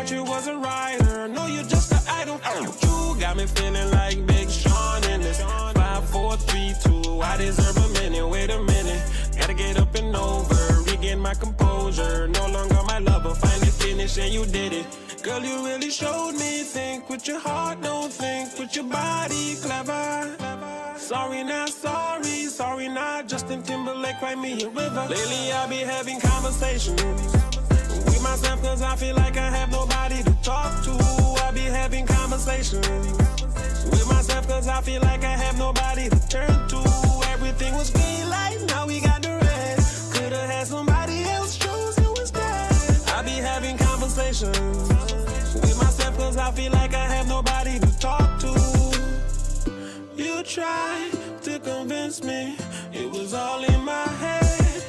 thought you was a writer. No, you're just an idol. You got me feeling like Big Sean in this. 5, 4, 3, 2. I deserve a minute. Wait a minute. Gotta get up and over. Regain my composure. No longer my lover. Finally finished and you did it. Girl, you really showed me. Think with your heart, don't think with your body. Clever. Sorry, not sorry. Sorry, not Justin Timberlake. Write me a river. Lately, I be having conversations with myself, cause I feel like I have nobody to talk to. I be having conversations with myself, cause I feel like I have nobody to turn to. Everything was green light, now we got the red. Could've had somebody else, chose you instead. I be having conversations with myself, cause I feel like I have nobody to talk to. You tried to convince me it was all in my head,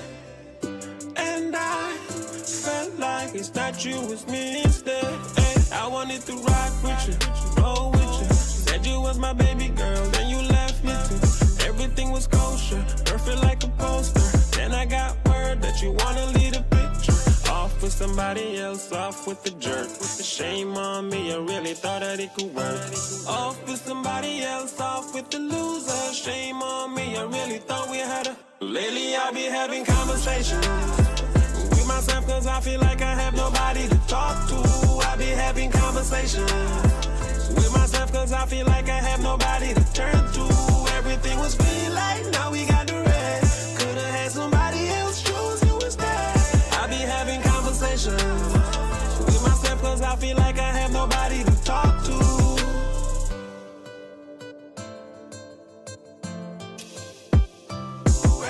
and I felt like it's not you, it's me instead. Hey, I wanted to rock with you, roll with you. Said you was my baby girl, then you left me too. Everything was kosher, perfect like a poster. Then I got word that you wanna lead a picture. Off with somebody else, off with the jerk. With the shame on me, I really thought that it could work. Off with somebody else, off with the loser. Shame on me, I really thought we had a... Lately I be having conversations with myself, cause I feel like I have nobody to talk to. I be having conversations with myself, cause I feel like I have nobody to turn to. Everything was green light, now we got the red. Could've had somebody else, chose you instead. I be having conversations with myself, cause I feel like I have nobody to talk to.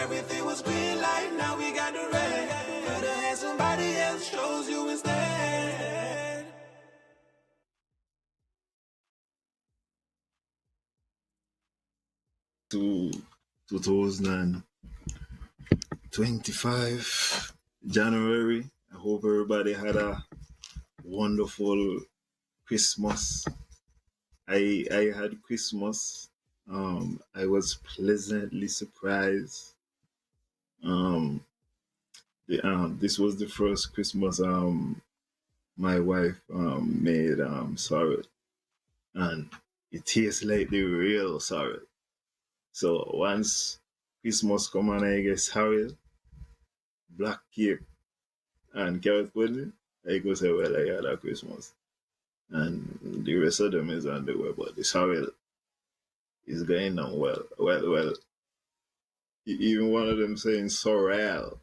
Everything was green light, now we got the red. Could've had somebody else, chose you instead. To 2025 January. I hope everybody had a wonderful Christmas. I had Christmas. I was pleasantly surprised. This was the first Christmas my wife made sorrel, and it tastes like the real sorrel. So once Christmas come and I get sorrel, black cake, and carrot pudding, I go say, well, I had a Christmas. And the rest of them is on the way, but the sorrel is going on well. Well, even one of them saying sorrel.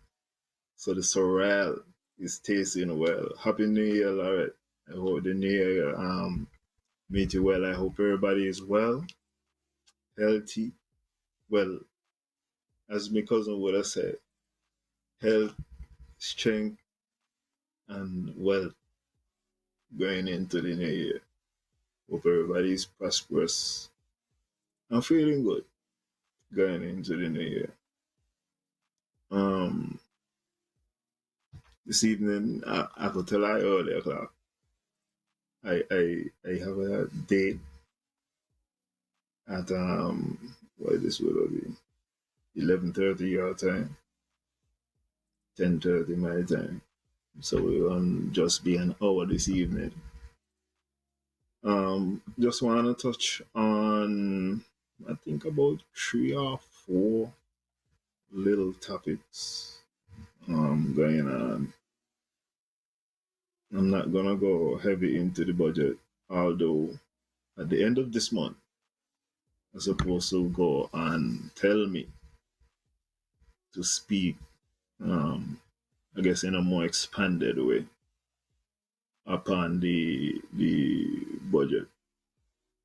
So the sorrel is tasting well. Happy New Year, Lorette. I hope the New Year meet you well. I hope everybody is well, healthy. Well, as my cousin would have said, health, strength, and wealth going into the new year. Hope everybody is prosperous. I'm feeling good going into the new year. This evening, I could tell I early o'clock. I have a date at what this will be 11:30 your time, 10:30 my time. So we'll just be an hour this evening. Just want to touch on, I think, about 3 or 4 little topics going on. I'm not gonna go heavy into the budget, although at the end of this month, I'm supposed to go and tell me to speak, I guess, in a more expanded way upon the budget.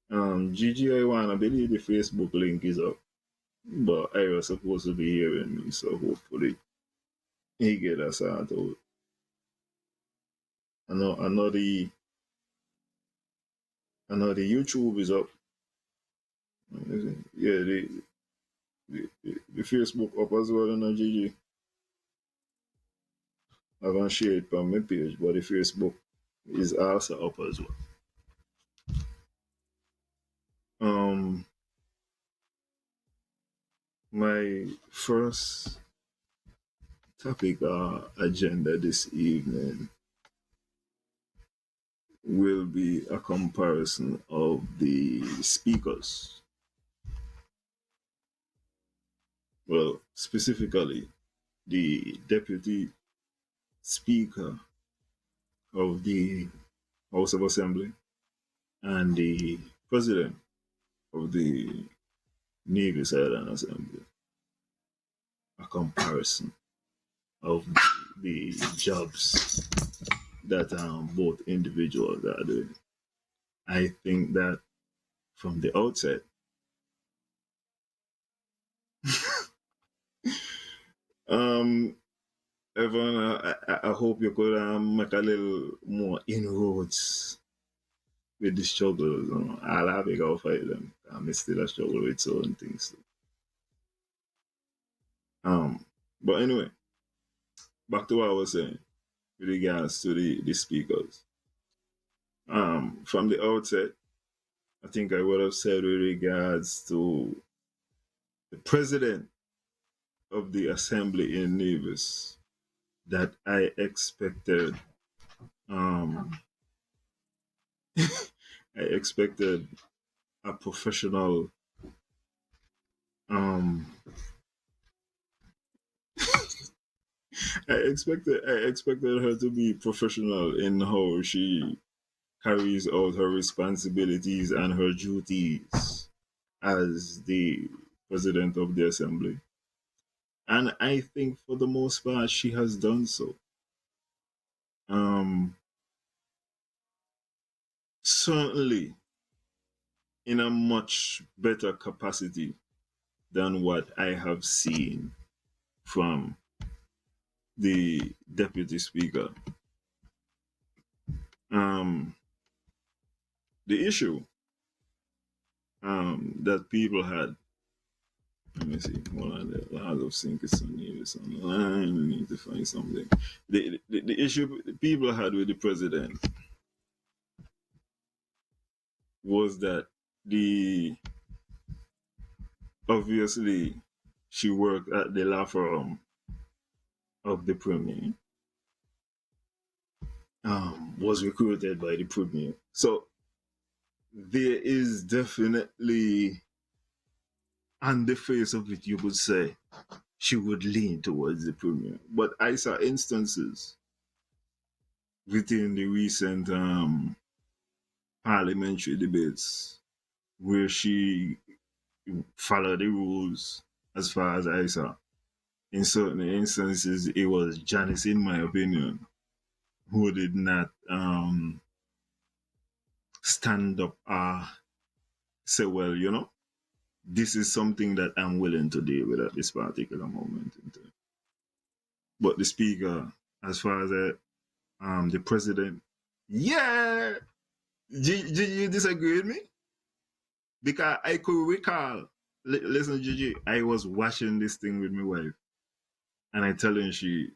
Gigi, I wanna believe the Facebook link is up, but I was supposed to be hearing me, so hopefully he get us out out. I know the YouTube is up. Yeah, the Facebook up as well, Gigi. I haven't shared it on my page, but the Facebook is also up as well. My first topic agenda this evening will be a comparison of the speakers. Well, specifically, the deputy speaker of the House of Assembly and the president of the Navy Silent Assembly. A comparison of the jobs that both individuals are doing. I think that from the outset, um, Evan, I hope you could make a little more inroads with the struggles. I'll have to go fight them. I'm still a struggle with certain things. Um, but anyway, back to what I was saying with regards to the speakers. From the outset, I think I would have said with regards to the president of the assembly in Nevis that I expected I expected a professional um I expected her to be professional in how she carries out her responsibilities and her duties as the president of the assembly. And I think for the most part she has done so. Um Certainly in a much better capacity than what I have seen from the deputy speaker. Um, the issue that people had, let me see, hold on, the lot of sync is on here, it's online, we need to find something. The issue people had with the president was that the obviously she worked at the law firm of the premier, was recruited by the premier. So there is definitely, on the face of it, you would say she would lean towards the premier. But I saw instances within the recent parliamentary debates where she followed the rules as far as I saw. In certain instances, it was Janice, in my opinion, who did not stand up say, well, this is something that I'm willing to deal with at this particular moment in time. But the speaker, as far as the president, yeah, do you disagree with me? Because I could recall, listen, Gigi, I was watching this thing with my wife, and I telling she,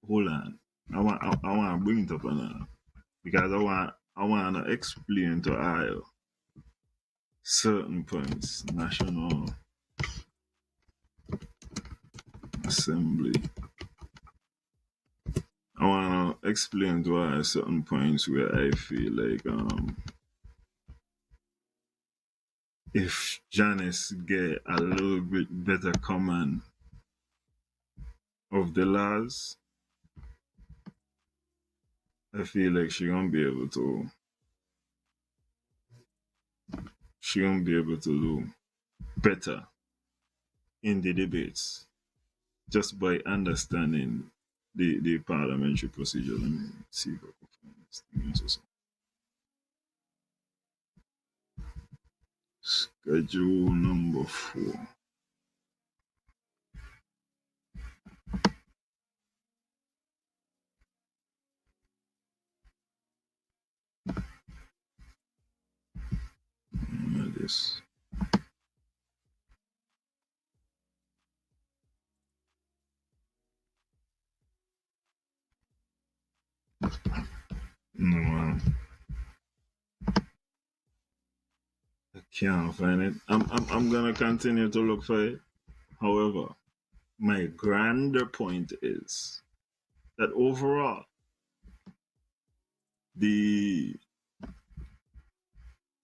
hold on, I want to bring it up on her because I want to explain to her certain points. National Assembly. I want to explain to her certain points where I feel like if Janice get a little bit better command of the laws, I feel like she gonna be able to do better in the debates just by understanding the parliamentary procedure. Let me see if I can find this thing also. Schedule number 4. This. No, I can't find it. I'm gonna continue to look for it. However, my grander point is that overall, the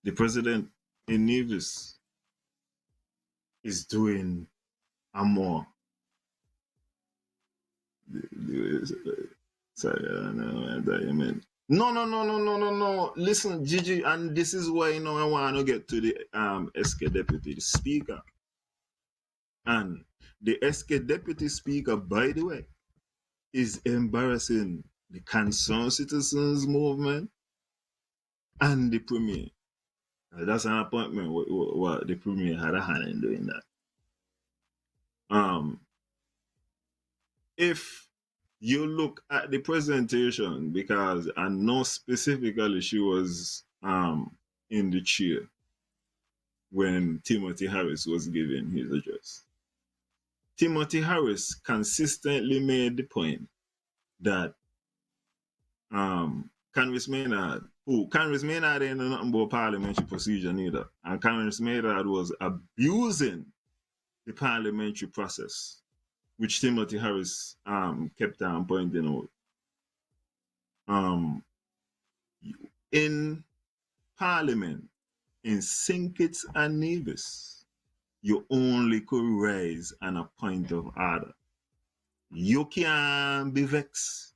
the president in Nevis is doing a more. Sorry, I don't know what you mean. No, no, no, no, no, no, no. Listen, Gigi, and this is why I want to get to the SK deputy speaker. And the SK deputy speaker, by the way, is embarrassing the concerned citizens movement and the premier. That's an appointment what the premier had a hand in doing that. If you look at the presentation, because I know specifically she was in the chair when Timothy Harris was giving his address. Timothy Harris consistently made the point that Congress Maynard, Congress Maynard ain't nothing but parliamentary procedure neither. And Congress Maynard was abusing the parliamentary process, which Timothy Harris kept on pointing out. In Parliament, in St. Kitts and Nevis, you only could raise on a point of order. You can't be vexed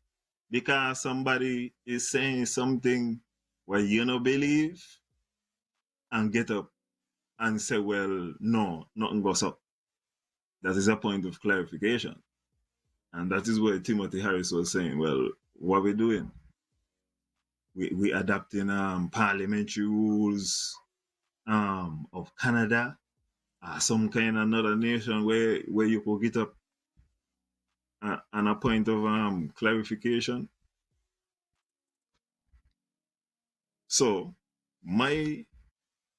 because somebody is saying something where you don't believe and get up and say, well, no, nothing goes up. That is a point of clarification. And that is where Timothy Harris was saying, well, what we doing? We adapting parliamentary rules of Canada, some kind of another nation where you could get up on a point of clarification. So my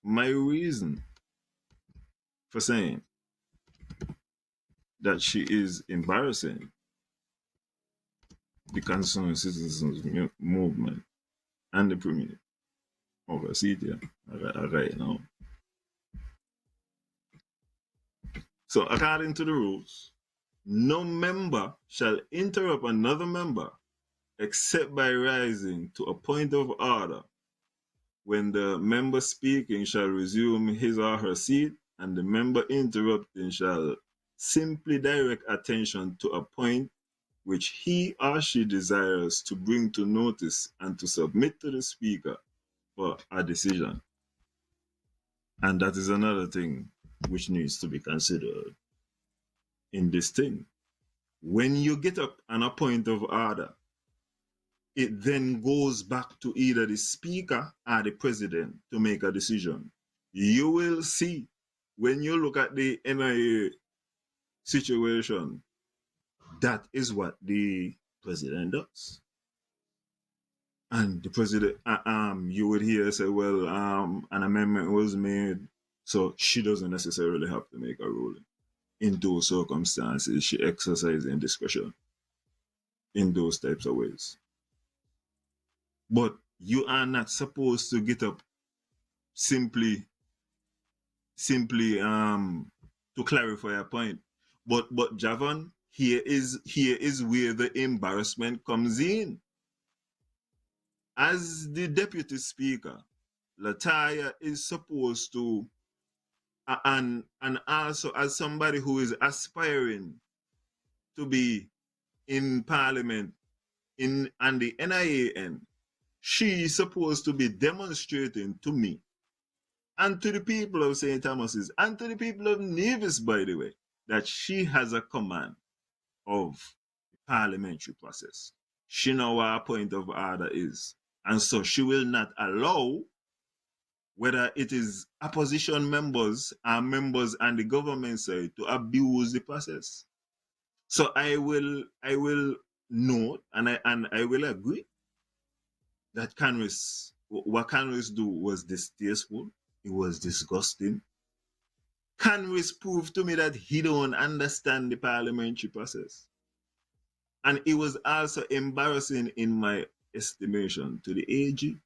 reason for saying that she is embarrassing the concerned citizens movement and the premier over Cetia right now. So according to the rules, no member shall interrupt another member except by rising to a point of order when the member speaking shall resume his or her seat and the member interrupting shall simply direct attention to a point which he or she desires to bring to notice and to submit to the speaker for a decision. And that is another thing which needs to be considered in this thing. When you get up on a point of order, it then goes back to either the speaker or the president to make a decision. You will see when you look at the NIA situation, that is what the president does. And the president, you would hear say, well, an amendment was made, so she doesn't necessarily have to make a ruling. In those circumstances, she exercising discretion in those types of ways. But you are not supposed to get up simply to clarify a point. But Javon, here is where the embarrassment comes in. As the deputy speaker, Lataya is supposed to, and also as somebody who is aspiring to be in parliament on the NIA end, she is supposed to be demonstrating to me and to the people of St. Thomas's and to the people of Nevis, by the way, that she has a command of the parliamentary process. She knows what her point of order is. And so she will not allow, whether it is opposition members or members on the government side, to abuse the process. So I will note and I will agree that what Congress do was distasteful. It was disgusting. Congress proved to me that he don't understand the parliamentary process. And it was also embarrassing in my estimation to the AG.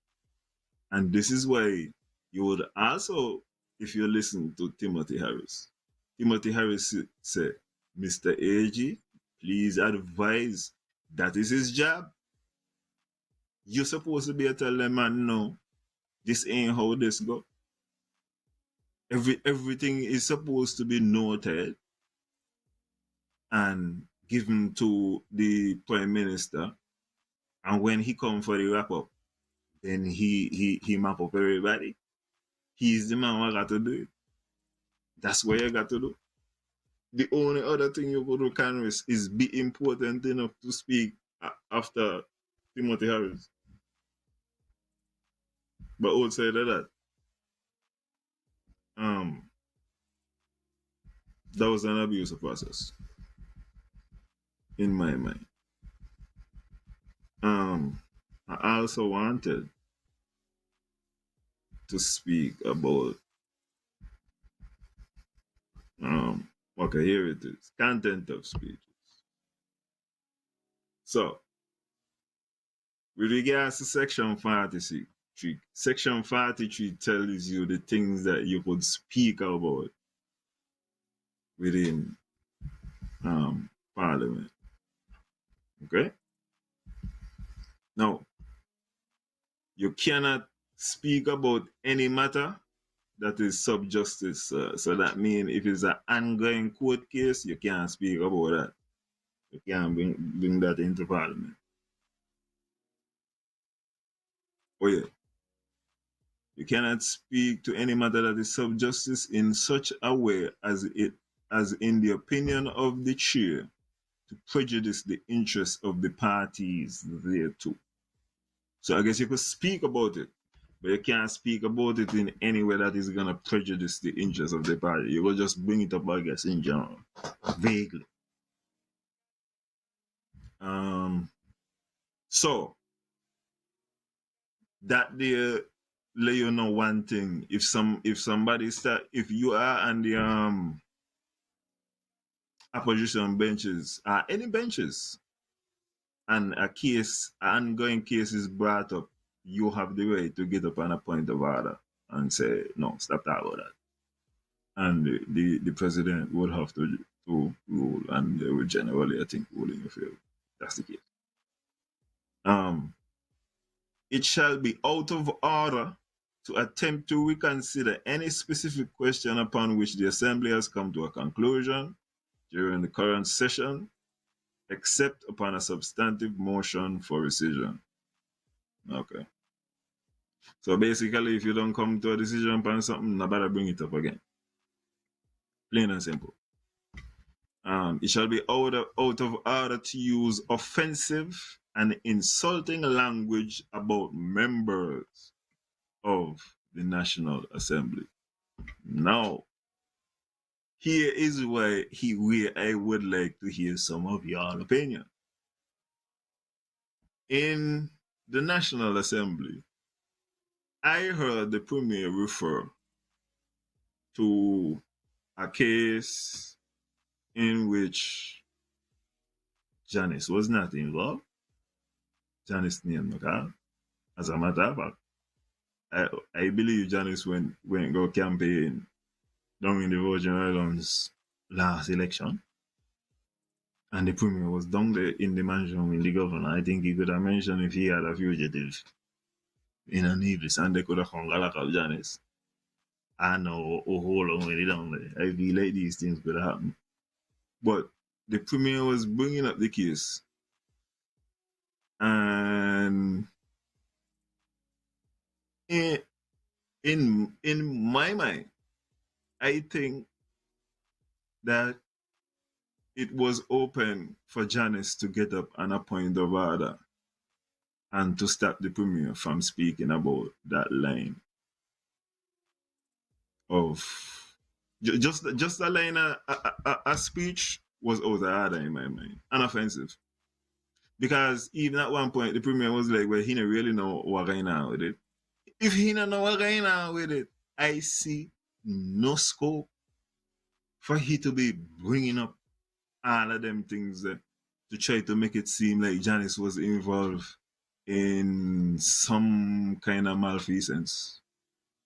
And this is why you would also, if you listen to Timothy Harris said, Mr. AG, please advise, that is his job. You're supposed to be able to tell them, man, no, this ain't how this go. Everything is supposed to be noted and given to the prime minister. And when he come for the wrap up, then he map up everybody. He's the man who got to do it. That's what you got to do. The only other thing you could do, Congress, is be important enough to speak after Timothy Harris. But outside of that, um, that was an abusive process in my mind. I also wanted to speak about okay, here it is. Content of speeches. So with regards to section 43, section 43 tells you the things that you could speak about within parliament. Okay? Now, you cannot speak about any matter that is sub justice. So that means if it's an ongoing court case, you can't speak about that. You can't bring that into parliament. Oh yeah. You cannot speak to any matter that is sub justice in such a way as in the opinion of the chair to prejudice the interests of the parties thereto. So I guess you could speak about it, but you can't speak about it in any way that is going to prejudice the interests of the party. You will just bring it up, I guess, in general, vaguely. So that there let you know one thing. If somebody start, if you are on the opposition benches, any benches, and an ongoing case is brought up, you have the right to get up on a point of order and say, no, stop talking about that. And the president would have to rule, and they would generally, I think, rule in your favor. That's the case. It shall be out of order to attempt to reconsider any specific question upon which the Assembly has come to a conclusion during the current session, except upon a substantive motion for rescission. Okay. So basically, if you don't come to a decision upon something, nobody bring it up again. Plain and simple. It shall be out of order to use offensive and insulting language about members of the National Assembly. Now, here is where I would like to hear some of your opinion. In the National Assembly, I heard the Premier refer to a case in which Janice was not involved. Janice named McCall. As a matter of fact, I believe Janice went go campaign down in the Virgin Islands last election. And the Premier was down there in the mansion with the governor. I think he could have mentioned if he had a fugitive in a Nevis and they could have hung a lot of Janice. I know a whole long way down there. I feel like these things could happen. But the Premier was bringing up the case. And in my mind, I think that it was open for Janice to get up on a point of order and to stop the Premier from speaking about that line of just a line a speech was out of order in my mind, unoffensive. Because even at one point the Premier was like, well, he don't really know what going on with it. If he don't know what going on with it, I see no scope for he to be bringing up all of them things to try to make it seem like Janice was involved in some kind of malfeasance,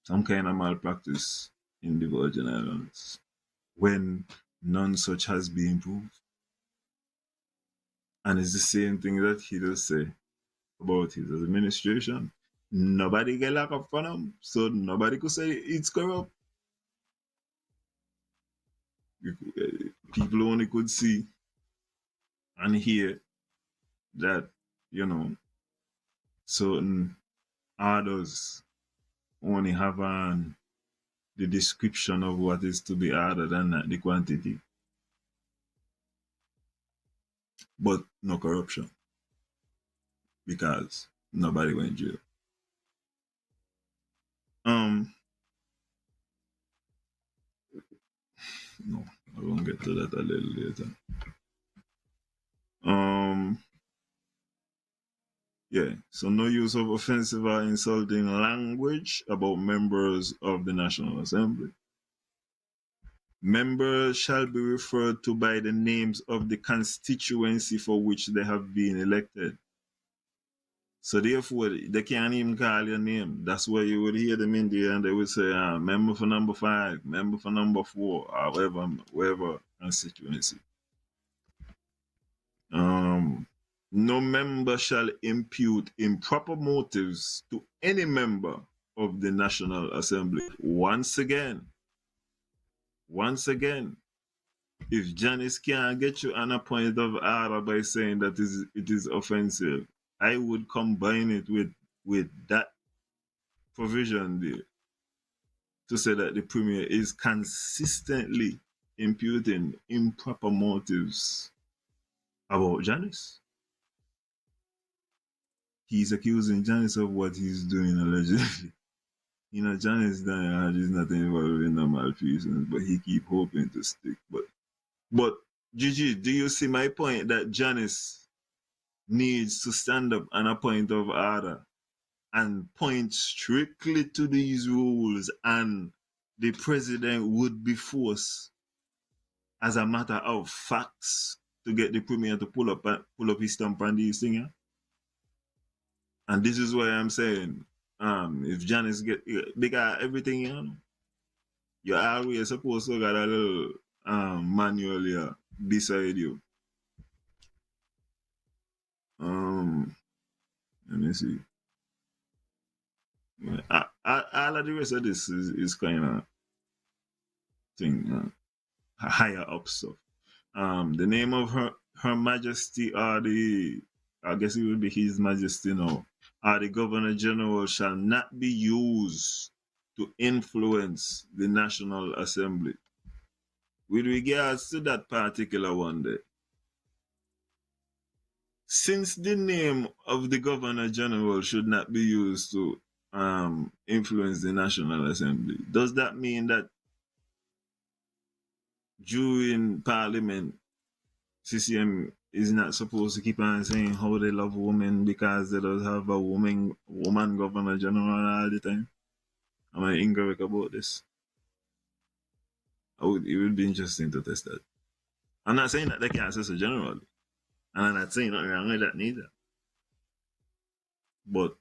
some kind of malpractice in the Virgin Islands, when none such has been proved. And it's the same thing that he does say. about his administration. Nobody get locked up for him, so nobody could say it's corrupt. People only could see and hear that, you know, certain orders only have the description of what is to be ordered and not the quantity, but no corruption because nobody went jail. Um, no, I won't get to that a little later. Um, yeah, so no use of offensive or insulting language about members of the National Assembly. Members shall be referred to by the names of the constituency for which they have been elected. So therefore, they can't even call your name. That's why you would hear them in there and they would say, member for number 5, member for number 4, or whatever constituency. No member shall impute improper motives to any member of the National Assembly. Once again, if Janice can't get you on a point of order by saying that it is offensive, I would combine it with that provision there to say that the Premier is consistently imputing improper motives about Janice. He's accusing Janice of what he's doing allegedly. You know, Janice Daniel is not involved in the malfeasance, but he keep hoping to stick. But Gigi, do you see my point that Janice needs to stand up on a point of order and point strictly to these rules, and the president would be forced, as a matter of facts, to get the premier to pull up his stamp on these things? And this is why I'm saying, if Janice get, because everything, you're always supposed to got a little manual here beside you. Let me see. All of the rest of this is kind of thing, higher up stuff. The name of her Majesty, or I guess it would be His Majesty now, or the Governor General shall not be used to influence the National Assembly. With regards to that particular one there, since the name of the Governor General should not be used to influence the National Assembly, does that mean that during Parliament, CCM is not supposed to keep on saying how they love women because they don't have a woman Governor General all the time? Am I incorrect about this? It would be interesting to test that. I'm not saying that they can't say so generally, and I'm not saying nothing wrong with that neither. But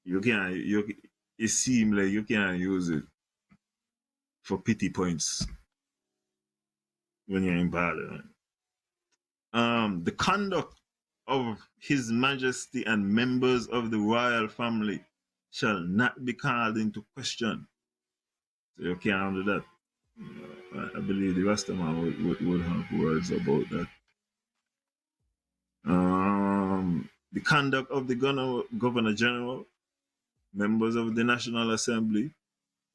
it seems like you can't use it for pity points when you're in Parliament. The conduct of His Majesty and members of the royal family shall not be called into question. So you can't do that. I believe the Rastaman would have words about that. The conduct of the Governor General, members of the National Assembly,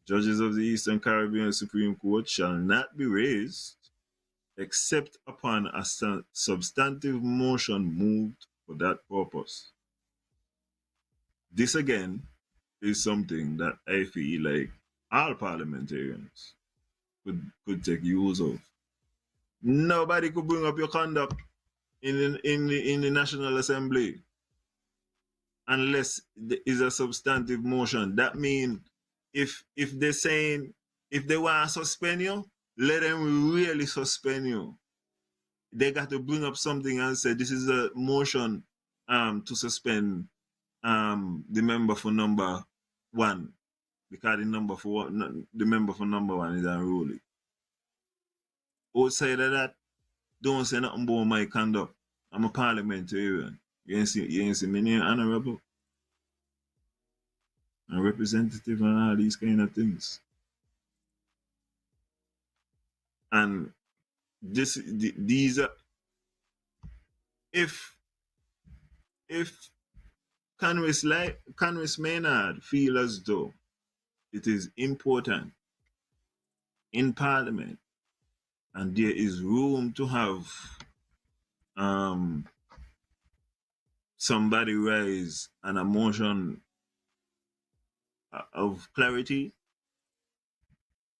judges of the Eastern Caribbean Supreme Court shall not be raised except upon a substantive motion moved for that purpose. This again is something that I feel like all parliamentarians could take use of. Nobody could bring up your conduct in the National Assembly unless there is a substantive motion. That means if they're saying, if they want to suspend you, let them really suspend you. They got to bring up something and say this is a motion to suspend the member for number 1, because the member for number 1 is unruly. Outside of that, don't say nothing about my conduct. I'm a parliamentarian. You ain't see me name honorable and representative and all these kind of things. And these are if if Congress Maynard feel as though it is important in Parliament and there is room to have um, somebody raise an emotion of clarity,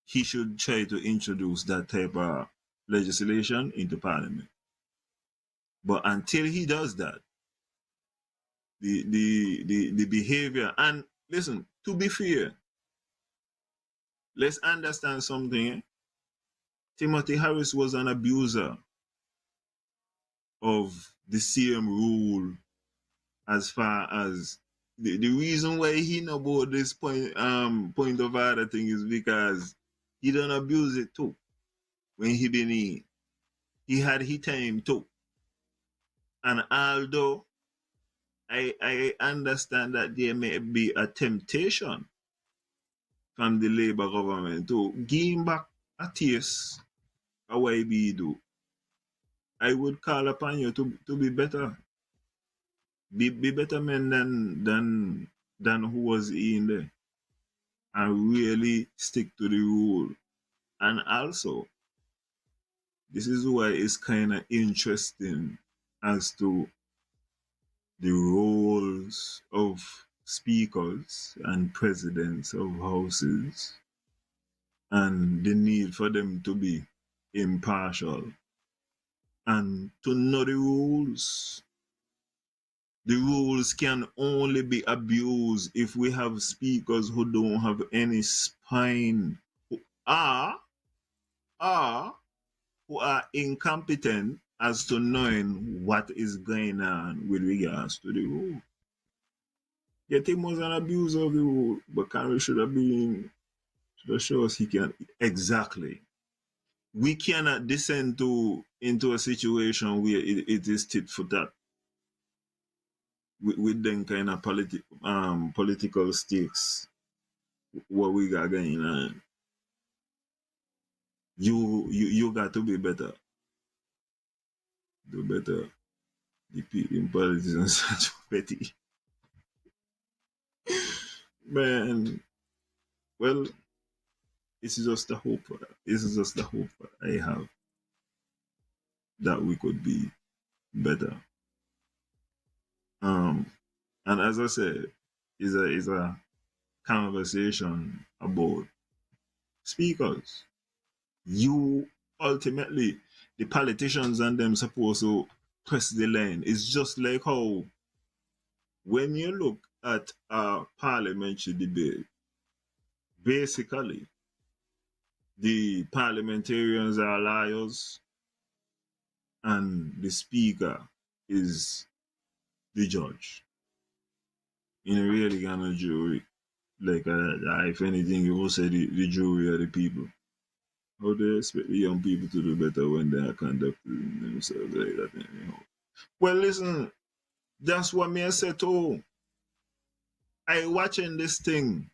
he should try to introduce that type of legislation into Parliament. But until he does that, the behavior, and listen, to be fair, let's understand something. Timothy Harris was an abuser of the same rule as far as the reason why he know about this point of order thing is because he don't abuse it too. When he been in, he had his time too. And although I understand that there may be a temptation from the Labour government to give him back a taste of what he do, I would call upon you to be better. Be better men than who was in there. And really stick to the rule. And also, this is why it's kind of interesting as to the roles of speakers and presidents of houses and the need for them to be impartial and to know the rules. The rules can only be abused if we have speakers who don't have any spine, who are who are incompetent as to knowing what is going on with regards to the rule. Yet he was an abuser of the rule, but Carey should have shown us he can exactly. We cannot descend into a situation where it is tit for tat with them kind of political stakes what we got going on. You got to be better. Do better. In politics such petty. Man, well, this is just the hope. This is just the hope I have that we could be better. And as I said, is a conversation about speakers. You ultimately, the politicians and them supposed to press the line. It's just like how when you look at a parliamentary debate, basically the parliamentarians are liars and the speaker is the judge. In a really kind of jury, like if anything, you will say the jury are the people. How they expect the young people to do better when they are conducting themselves like that? Anyhow. Well, listen, that's what me I said too. I watching this thing.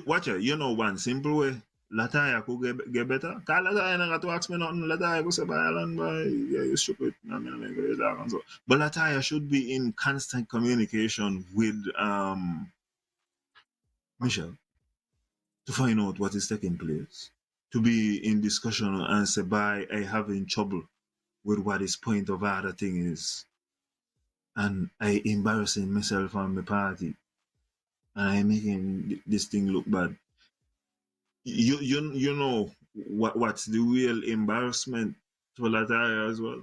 Watch it, you know one simple way. Lataya could get better. Cause Lataya not got to ask me nothing. Lataya go say by Island by yeah, you stupid. I mean I go that and so. But Lataya should be in constant communication with Michelle to find out what is taking place. To be in discussion and say by I having trouble with what his point of order thing is. And I embarrassing myself and my party. And I making this thing look bad. You know what's the real embarrassment to Lataya as well.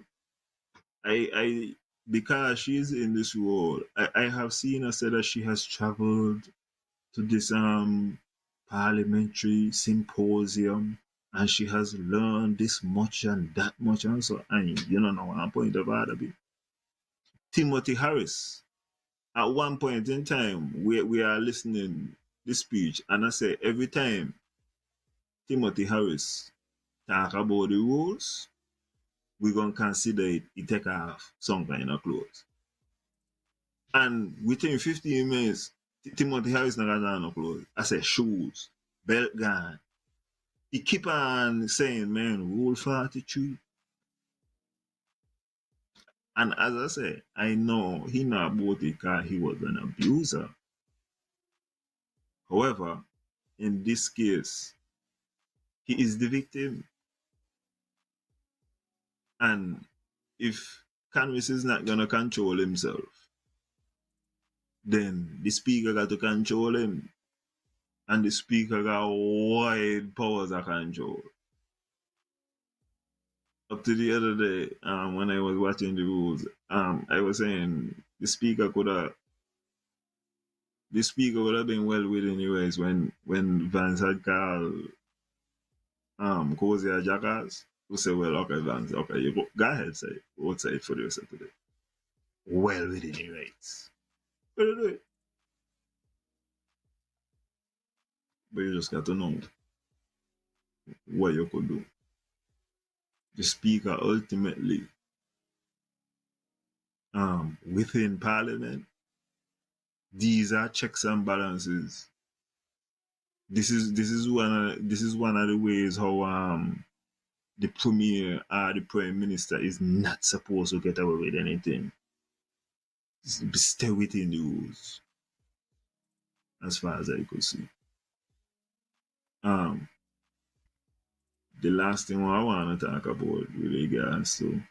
I because she's in this role, I have seen her say that she has traveled to this parliamentary symposium and she has learned this much and that much and so and you don't know one point of order be. Timothy Harris, at one point in time we are listening this speech and I say every time Timothy Harris talk about the rules, we're going to consider it, he take off some kind of clothes. And within 15 minutes, Timothy Harris not got on no clothes. I said shoes, belt gone. He keep on saying, man, rule 43. And as I said, I know he not about it because he was an abuser. However, in this case, he is the victim. And if Canvas is not going to control himself, then the speaker got to control him. And the speaker got wide powers of control. Up to the other day, when I was watching the rules, I was saying the speaker would have been well within anyways when Vance had called Cozy a jackass. We say, well, okay, Vance, okay, you go ahead, say it. We'll say it for the rest of today. Well within your rights. But you just got to know what you could do. The speaker ultimately, within Parliament, these are checks and balances. This is one of the ways how the premier or the prime minister is not supposed to get away with anything. Stay within the rules, as far as I could see. The last thing I want to talk about with regards to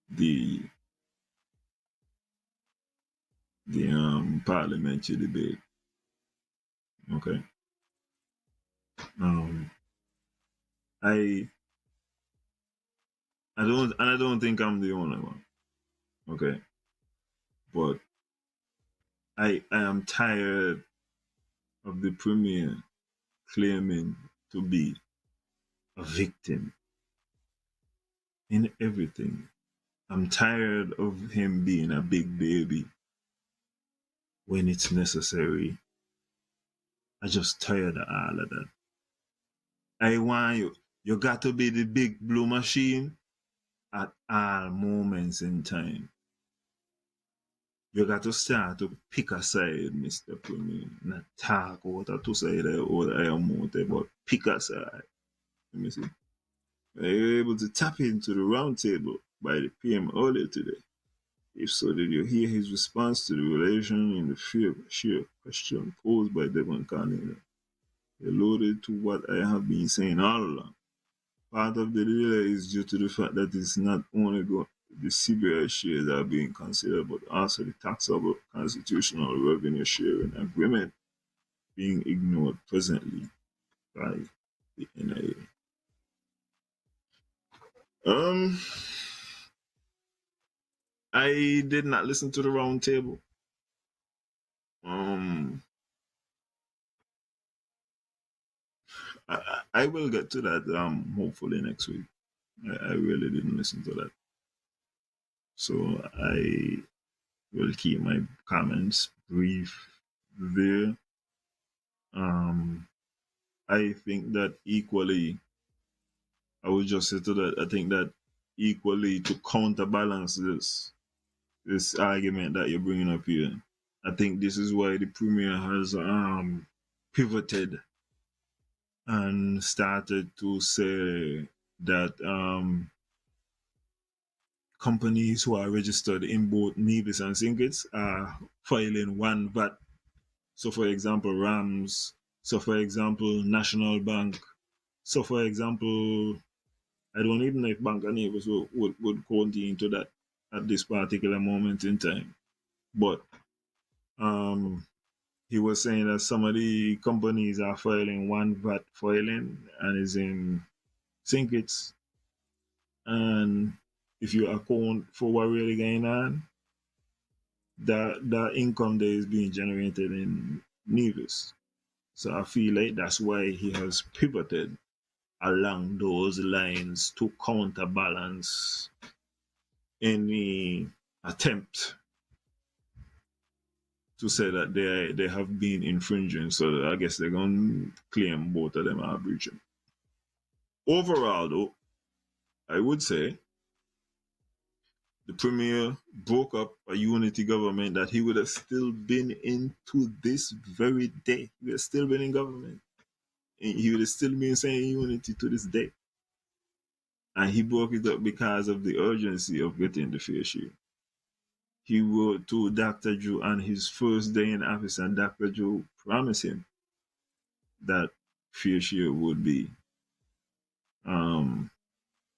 the parliamentary debate. Okay. I don't think I'm the only one. Okay. But I am tired of the premier claiming to be a victim in everything. I'm tired of him being a big baby when it's necessary. I just tired of all of that. I want you got to be the big blue machine at all moments in time. You got to start to pick a side, Mr. Premier. Not talk what to say or I am but pick a side. Let me see. Were you able to tap into the round table by the PM earlier today? If so, did you hear his response to the relation in the sheer question posed by Devon Carnegie? He alluded to what I have been saying all along. Part of the delay is due to the fact that it's not only the CBI shares are being considered, but also the taxable constitutional revenue sharing agreement being ignored presently by the NIA. I did not listen to the round table. I will get to that hopefully next week. I really didn't listen to that. So I will keep my comments brief there. I think that equally, I would just say to that, I think that equally to counterbalance this argument that you're bringing up here, I think this is why the premier has pivoted and started to say that companies who are registered in both Nevis and Sinkits are filing one VAT. So, for example, Rams. So, for example, National Bank. So, for example, I don't even know if Bank of Nevis would count into that at this particular moment in time. But he was saying that some of the companies are filing one VAT filing and is in Sinkits. And if you account for what really going on, the income there is being generated in Nevis. So I feel like that's why he has pivoted along those lines to counterbalance any attempt to say that they have been infringing. So I guess they're going to claim both of them are breaching. Overall, though, I would say the premier broke up a unity government that he would have still been in to this very day. He would have still been in government. He would have still been saying unity to this day. And he broke it up because of the urgency of getting the fair share. He wrote to Dr. Joe on his first day in office, and Dr. Joe promised him that fair share would be um,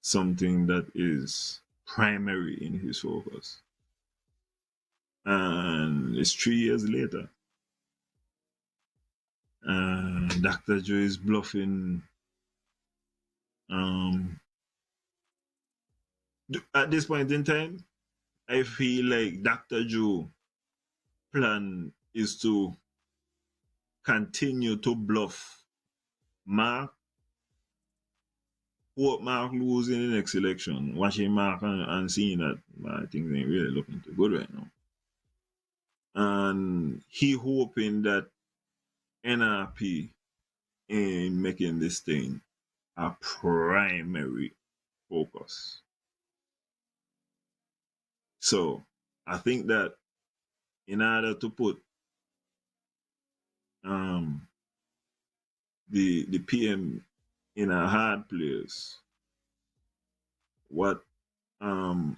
something that is primary in his focus. And it's 3 years later. Dr. Joe is bluffing. Um, at this point in time, I feel like Dr. Joe plan is to continue to bluff Mark. What Mark lose in the next election, watching Mark and seeing that things ain't really looking too good right now. And he hoping that NRP in making this thing a primary focus. So I think that in order to put um, the PM in a hard place, what um,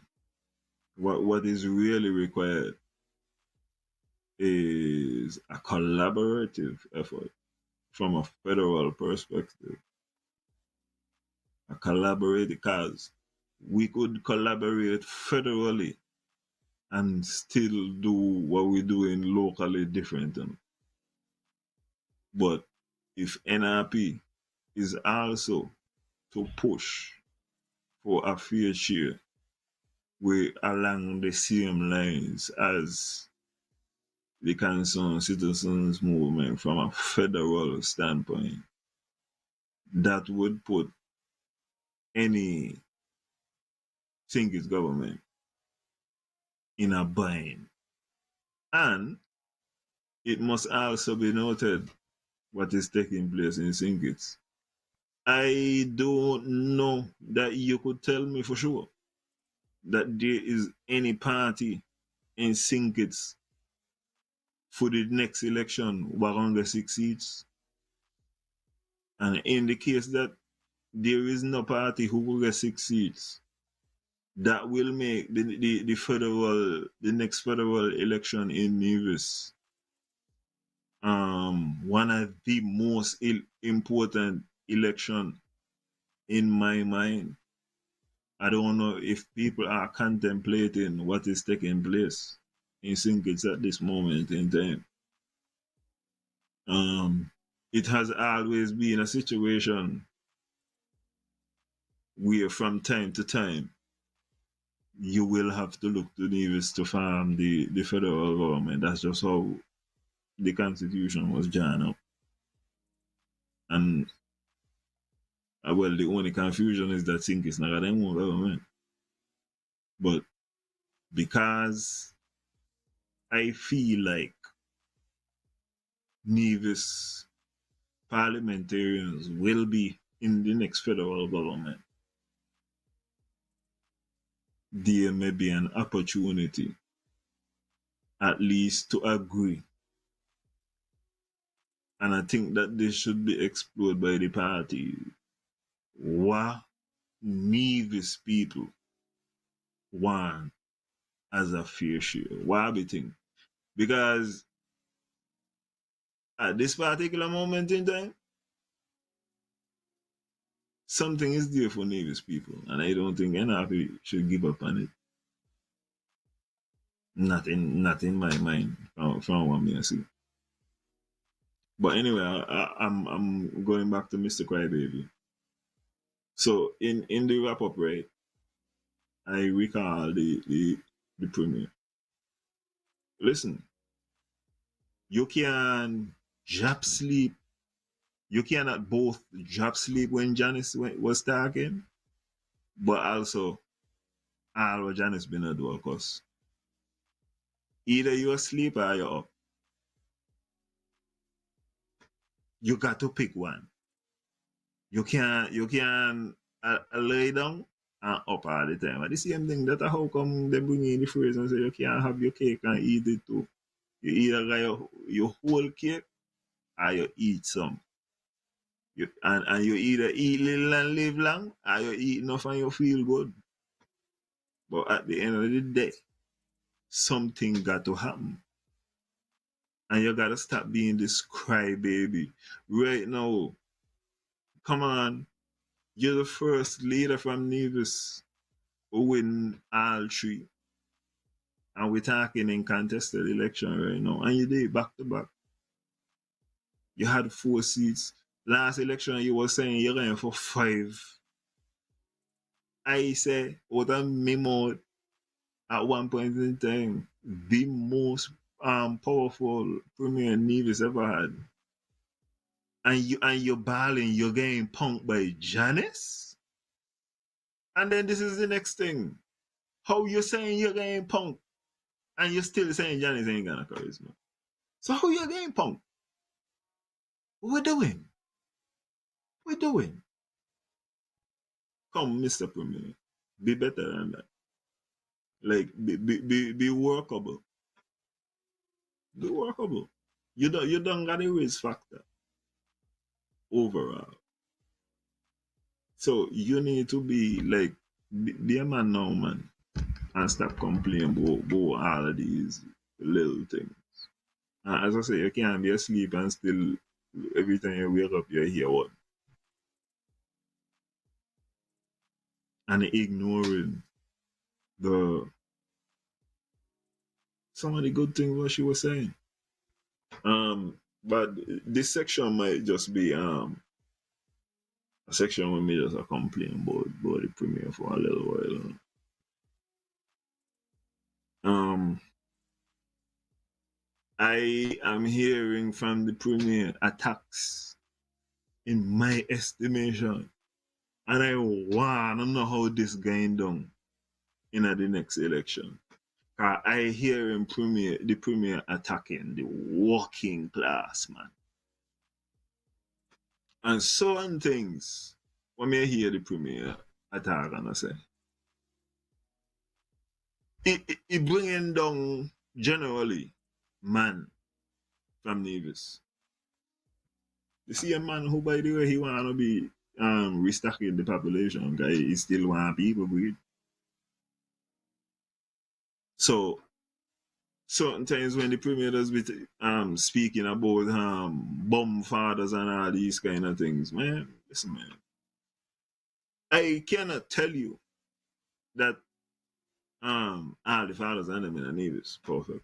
what is really required is a collaborative effort from a federal perspective. A collaborate because we could collaborate federally and still do what we're doing locally different. But if NRP is also to push for a fair share, we along the same lines as the concerned citizens movement from a federal standpoint, that would put any single government in a bind. And it must also be noted what is taking place in Singits. I don't know that you could tell me for sure that there is any party in Singits for the next election we're going to 6 seats. And in the case that there is no party who will get 6 seats, that will make the next federal election in Nevis one of the most important election in my mind. I don't know if people are contemplating what is taking place in Singits at this moment in time. It has always been a situation where from time to time you will have to look to Nevis to farm the federal government. That's just how the constitution was drawn up. And well, the only confusion is that Sink is not their own government. But because I feel like Nevis parliamentarians will be in the next federal government, there may be an opportunity at least to agree. And I think that this should be explored by the party. What Nevis people want as a fair share? What we think? Because at this particular moment in time, something is there for Nevis people, and I don't think NRP should give up on it. Not in my mind, from what me I see. But anyway, I'm going back to Mr. Crybaby. So in the wrap up, right? I recall the premiere. Listen, you can drop sleep. You cannot both drop sleep when Janice was talking, but also all what Janice been a do, of course. Either you're asleep or you're up. You got to pick one. You can lay down and up all the time. And the same thing that how come they bring in the phrase and say you can't have your cake and eat it too. You either got your whole cake or you eat some. And you either eat little and live long or you eat enough and you feel good. But at the end of the day, something got to happen. And you gotta stop being this crybaby. Right now, come on. You're the first leader from Nevis who win all three. And we're talking in contested election right now. And you did back to back. You had 4 seats. Last election you were saying you're going for 5. I say out of my mouth at one point in time, the most powerful premier Nevis ever had. And you're balling, you're getting punked by Janice? And then this is the next thing. How you saying you're getting punked and you're still saying Janice ain't gonna charisma? So how you getting punked? What we doing? What we doing? Come, Mr. Premier. Be better than that. Like be workable. Be workable. You don't got a raise factor overall. So you need to be like be a man now, man. And stop complaining about all of these little things. And as I say, you can't be asleep and still every time you wake up you hear what? And ignoring the some of the good things what she was saying. But this section might just be a section where me just a complain about the premiere for a little while. I am hearing from the premier attacks in my estimation. And I wanna know how this going down in the next election. I hear him the premier attacking the working class, man. And certain things, when I hear the premier attack, and I say, it bringing down generally man from Nevis. You see a man who, by the way, he want to be restocking the population, guy, he still want people breed. So certain times when the premier does be speaking about bum fathers and all these kind of things, man, listen, man. I cannot tell you that all the fathers and them in the Navy is perfect.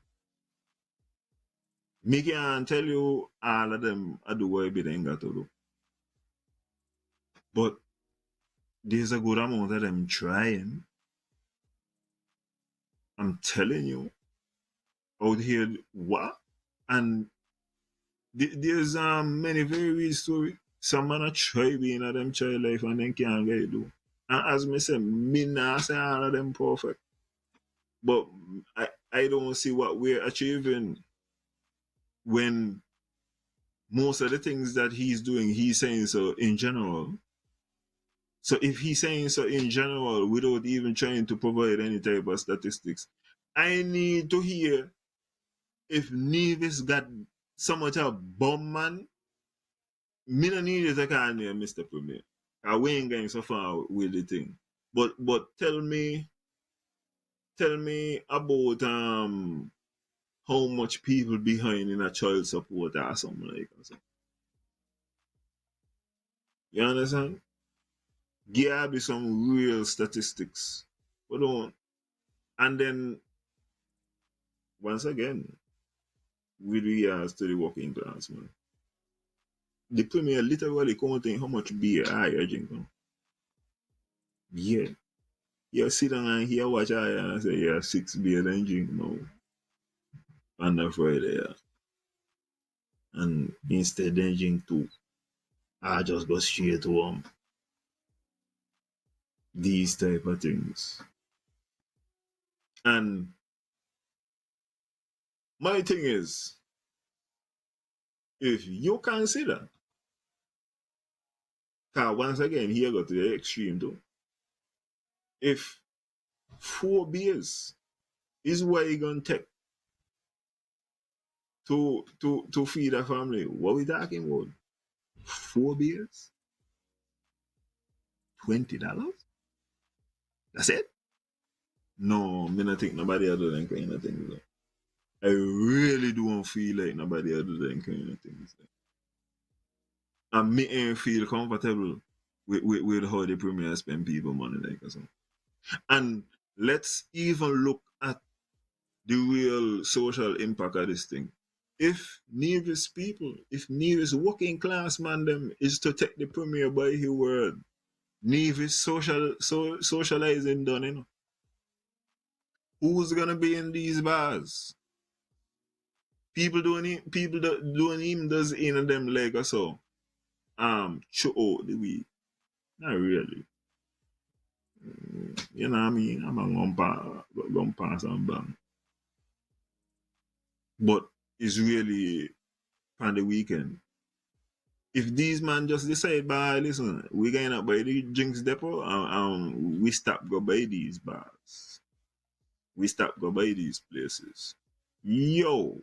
Me can't tell you all of them I do what they got to do. But there's a good amount of them trying. I'm telling you. Out here, what? And there's many very real stories. Some man a try being a them child life and then can't get it do. And as me say, me not say all of them perfect. But I don't see what we're achieving when most of the things that he's doing, he's saying so in general. So if he's saying so in general without even trying to provide any type of statistics, I need to hear if Nevis got so much of bum man. Me no need you to call me Mr. Premier. We ain't going so far with the thing. But tell me about how much people behind in a child support or something like that. You understand? Give me some real statistics. But don't. And then once again, with regards to the working class, man. The premier literally counting how much beer I drink now. Yeah. You sit down and hear watch I and say, yeah, 6 beer and drink now. On the Friday, yeah. And instead then drink 2. I just go straight to these type of things. And my thing is, if you consider, because once again, here go to the extreme too. if 4 beers is what you gonna take to feed a family, what we talking about? 4 beers? $20? That's it? No, me not think nobody other than kind of things. Though. I really don't feel like nobody other than kind of things. And me ain't feel comfortable with how the premier spend people money like or something. And let's even look at the real social impact of this thing. If Nevis people, if Nevis working class man them is to take the premier by his word, Nevis socializing done, you know. Who's gonna be in these bars? People doing even does in of them leg or so. Show out the week. Not really. You know what I mean? I'm gonna pass and bang. But it's really on the weekend. If these man just decide, by listen, we gonna buy the drinks depot, we stop go buy these bars. We stop go buy these places. Yo.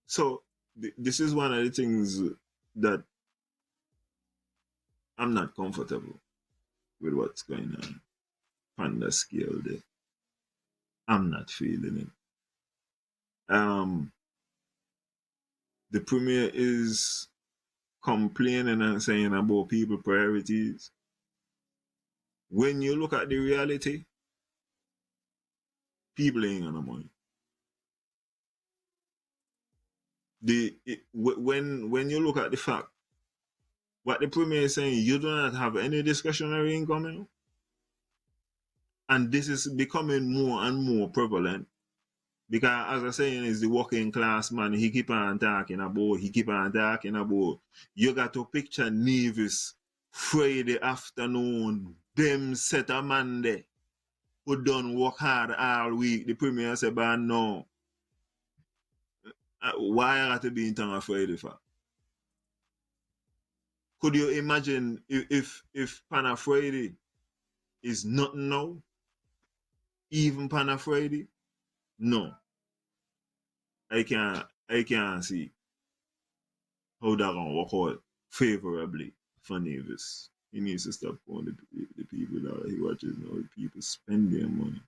So this is one of the things that I'm not comfortable with what's going on the scale there. I'm not feeling it. The premier is complaining and saying about people priorities. When you look at the reality, people ain't gonna money. When you look at the fact, what the premier is saying, you do not have any discretionary income, you know? And this is becoming more and more prevalent. Because as I saying, is the working class man, he keep on talking about. You got to picture Nevis Friday afternoon, them set a man there who done work hard all week. The premier said, but no. Why I got to be in town on Friday for? Could you imagine if Pana Friday is nothing now? Even Pana Friday? No. I can't see how that gonna work out favorably for Nevis. He needs to stop calling the people that he watches now. The people spend their money.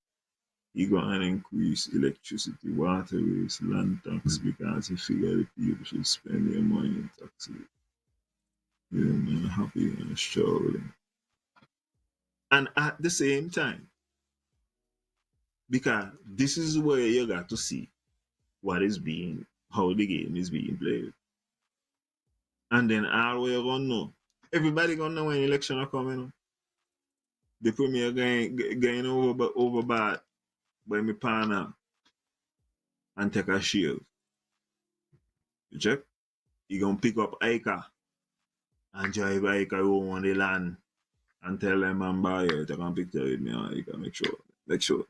He gonna increase electricity, water waste, land tax because he figure the people should spend their money in taxes. Yeah, man, happy and struggling. And at the same time, because this is where you got to see how the game is being played. And then all we gonna know. Everybody gonna know when election are coming. The premier going over bad by my partner and take a shield. You check? He gonna pick up Ica and drive Ica on the land and tell them I'm by you. Take a picture with me and Ica. Make sure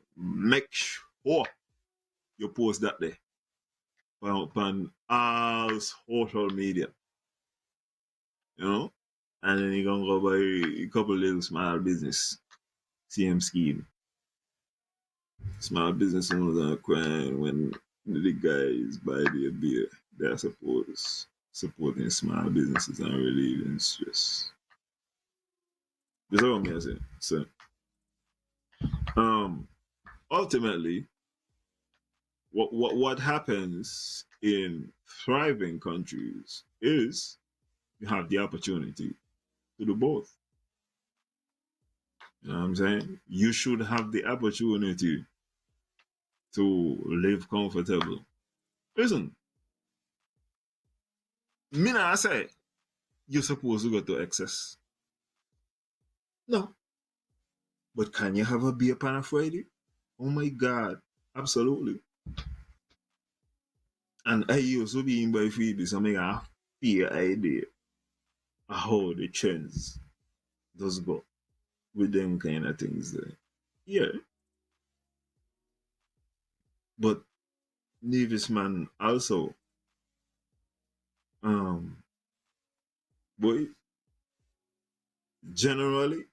you post that there on all social media. You know? And then you gonna go buy a couple little small business. CM scheme. Small business owners are crying when the guys buy their beer. They're supporting small businesses and relieving stress. That's what I'm saying. So, ultimately, what happens in thriving countries is you have the opportunity to do both. You know what I'm saying? You should have the opportunity to live comfortable. Listen, me not say you're supposed to go to excess. No. But can you have a beer pan on Friday? Oh my God, absolutely. And I used to be in by Friday, so I make a fair idea of how the trends does go with them kind of things there. Yeah. But Nevis man also, boy, Generally,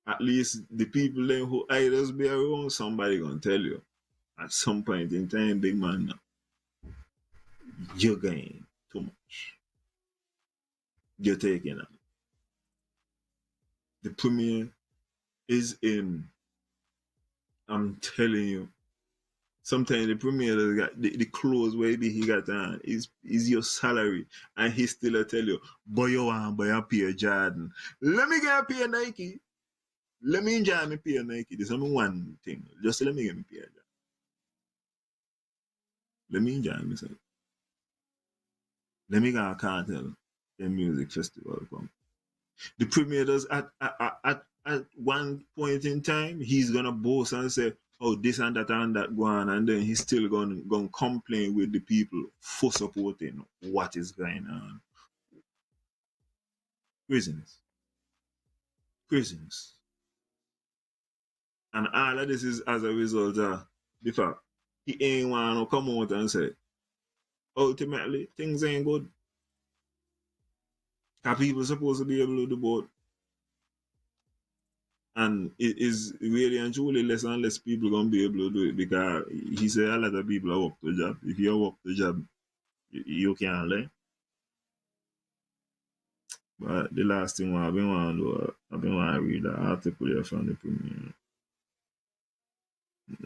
at least the people then who idols be around, somebody gonna tell you at some point in time, big man, you're going too much. You're taking it. The premiere is in. I'm telling you. Sometimes the premier has got the clothes where he got on is your salary, and he still a tell you, boy, you want buy a pair of Jordan. Let me get a pair of Nike. Let me enjoy me pair of Nike. This is only one thing. Just let me get me pair of Jordan. Let me enjoy myself. Let me go a cartel. The music festival come. The premier does at one point in time, he's gonna boast and say, "Oh, this and that go on," and then he's still gonna complain with the people for supporting what is going on. Craziness, craziness, and all of this is as a result of the fact he ain't want to come out and say, ultimately things ain't good. Cause people supposed to be able to do both. And it is really and truly less and less people gonna be able to do it because he said a lot of people are work the job. If you work the job, you can't learn. But the last thing I've been want to do, I've been want to read an article here from the premiere.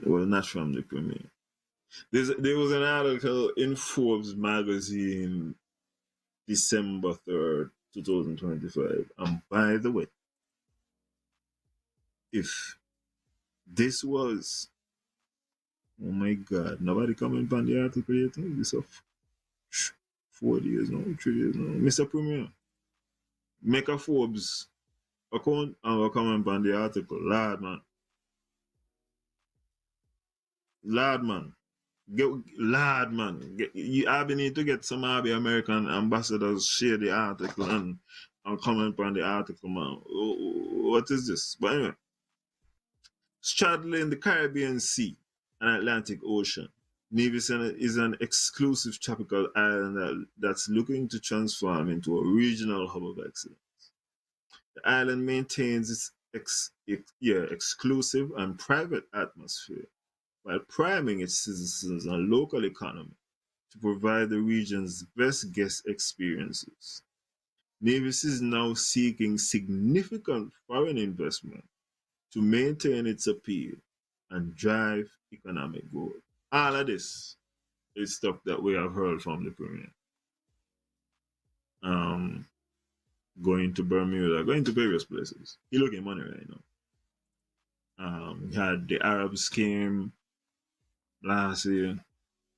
Well, not from the premiere. There was an article in Forbes magazine December 3rd, 2025. And by the way, if this was, oh my God, nobody comment on the article yet. This of 4 days now, 3 days now. Mr. Premier, make a Forbes account and we'll comment on the article. Lord, man. Lord, man. Lord, man. I need to get some of the American ambassadors share the article and comment on the article, man. What is this? But anyway, straddling the Caribbean Sea and Atlantic Ocean, Nevis is an exclusive tropical island that's looking to transform into a regional hub of excellence. The island maintains its exclusive and private atmosphere while priming its citizens and local economy to provide the region's best guest experiences. Nevis is now seeking significant foreign investment to maintain its appeal and drive economic growth. All of this is stuff that we have heard from the Premier. Um, Going to Bermuda, going to various places. He looking money right now. He had the Arab scheme last year.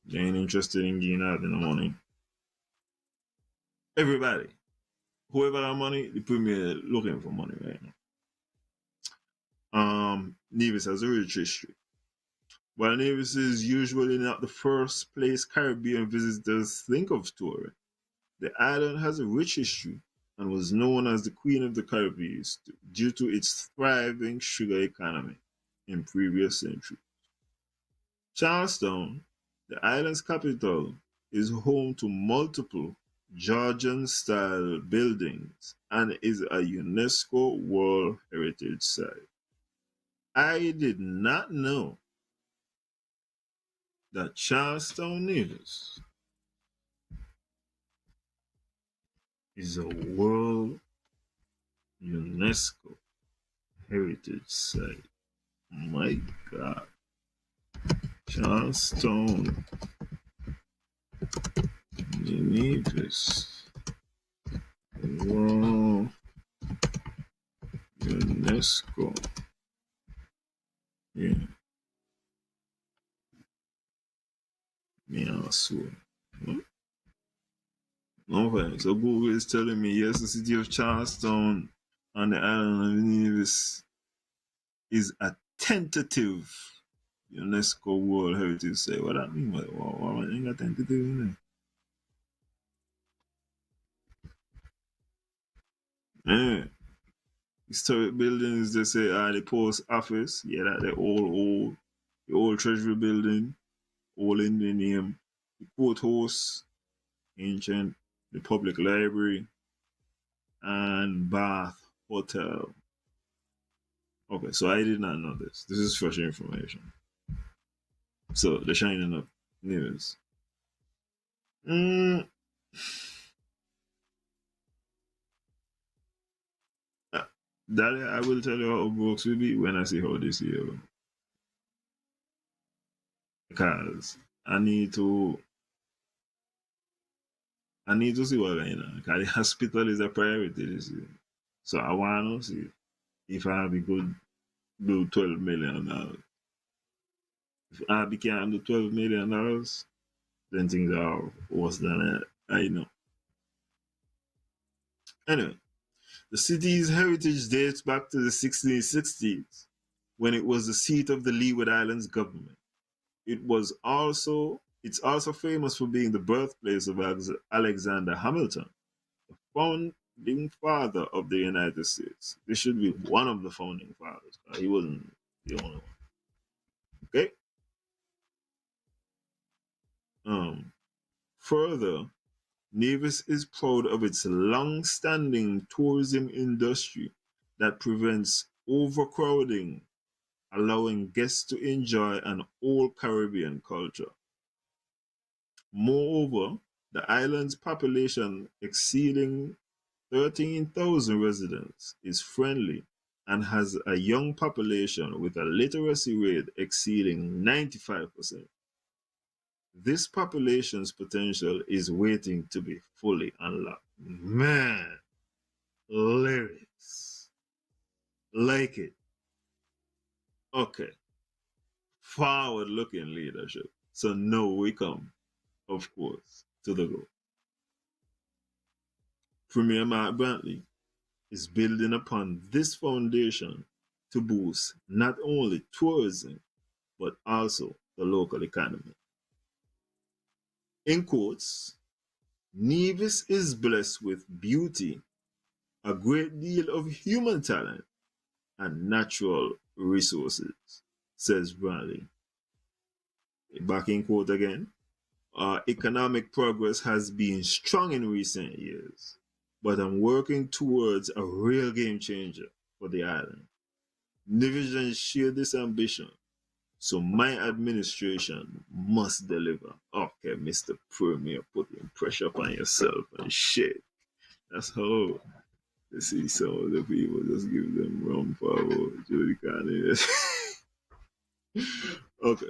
They ain't interested in getting out in the money. Everybody, whoever got money, the Premier looking for money right now. Nevis has a rich history. While Nevis is usually not the first place Caribbean visitors think of touring, the island has a rich history and was known as the Queen of the Caribbean due to its thriving sugar economy in previous centuries. Charlestown, the island's capital, is home to multiple Georgian-style buildings and is a UNESCO World Heritage Site. I did not know that Charlestown Nevis is a World UNESCO Heritage Site. My God. Charlestown Nevis World UNESCO. Yeah. Me also. Okay, so Google is telling me yes, the city of Charlestown on the island of Nevis is a tentative UNESCO World Heritage Site. What that mean? What ain't got tentative in there? Yeah. Historic buildings, they say, the post office. Yeah, that the old treasury building, old Indian name, the courthouse, ancient, the public library, and bath hotel. Okay, so I did not know this. This is fresh information. So the shining up news. Mm, uh, that I will tell you how Brooks will be when I see how this year go. Because I need to I need to see what going on. Because the hospital is a priority this year. So I want to see if I be good do $12 million. If I can do $12 million, then things are worse than I know. Anyway, the city's heritage dates back to the 1660s when it was the seat of the Leeward Islands government. It's also famous for being the birthplace of Alexander Hamilton, founding father of the United States. This should be one of the founding fathers. He wasn't the only one. Okay. Further, Nevis is proud of its long-standing tourism industry that prevents overcrowding, allowing guests to enjoy an old Caribbean culture. Moreover, the island's population exceeding 13,000 residents is friendly and has a young population with a literacy rate exceeding 95%. This population's potential is waiting to be fully unlocked. Man, lyrics. Like it. Okay. Forward looking leadership. So now we come, of course, to the goal. Premier Mark Brantley is building upon this foundation to boost not only tourism, but also the local economy. In quotes, Nevis is blessed with beauty, a great deal of human talent, and natural resources, says Bradley. Back in quote again, our economic progress has been strong in recent years, but I'm working towards a real game changer for the island. Nivision share this ambition, so my administration must deliver. Okay, Mr. Premier, putting pressure upon yourself and shit. That's how you see some of the people just give them wrong power. Judy Kanye. Okay.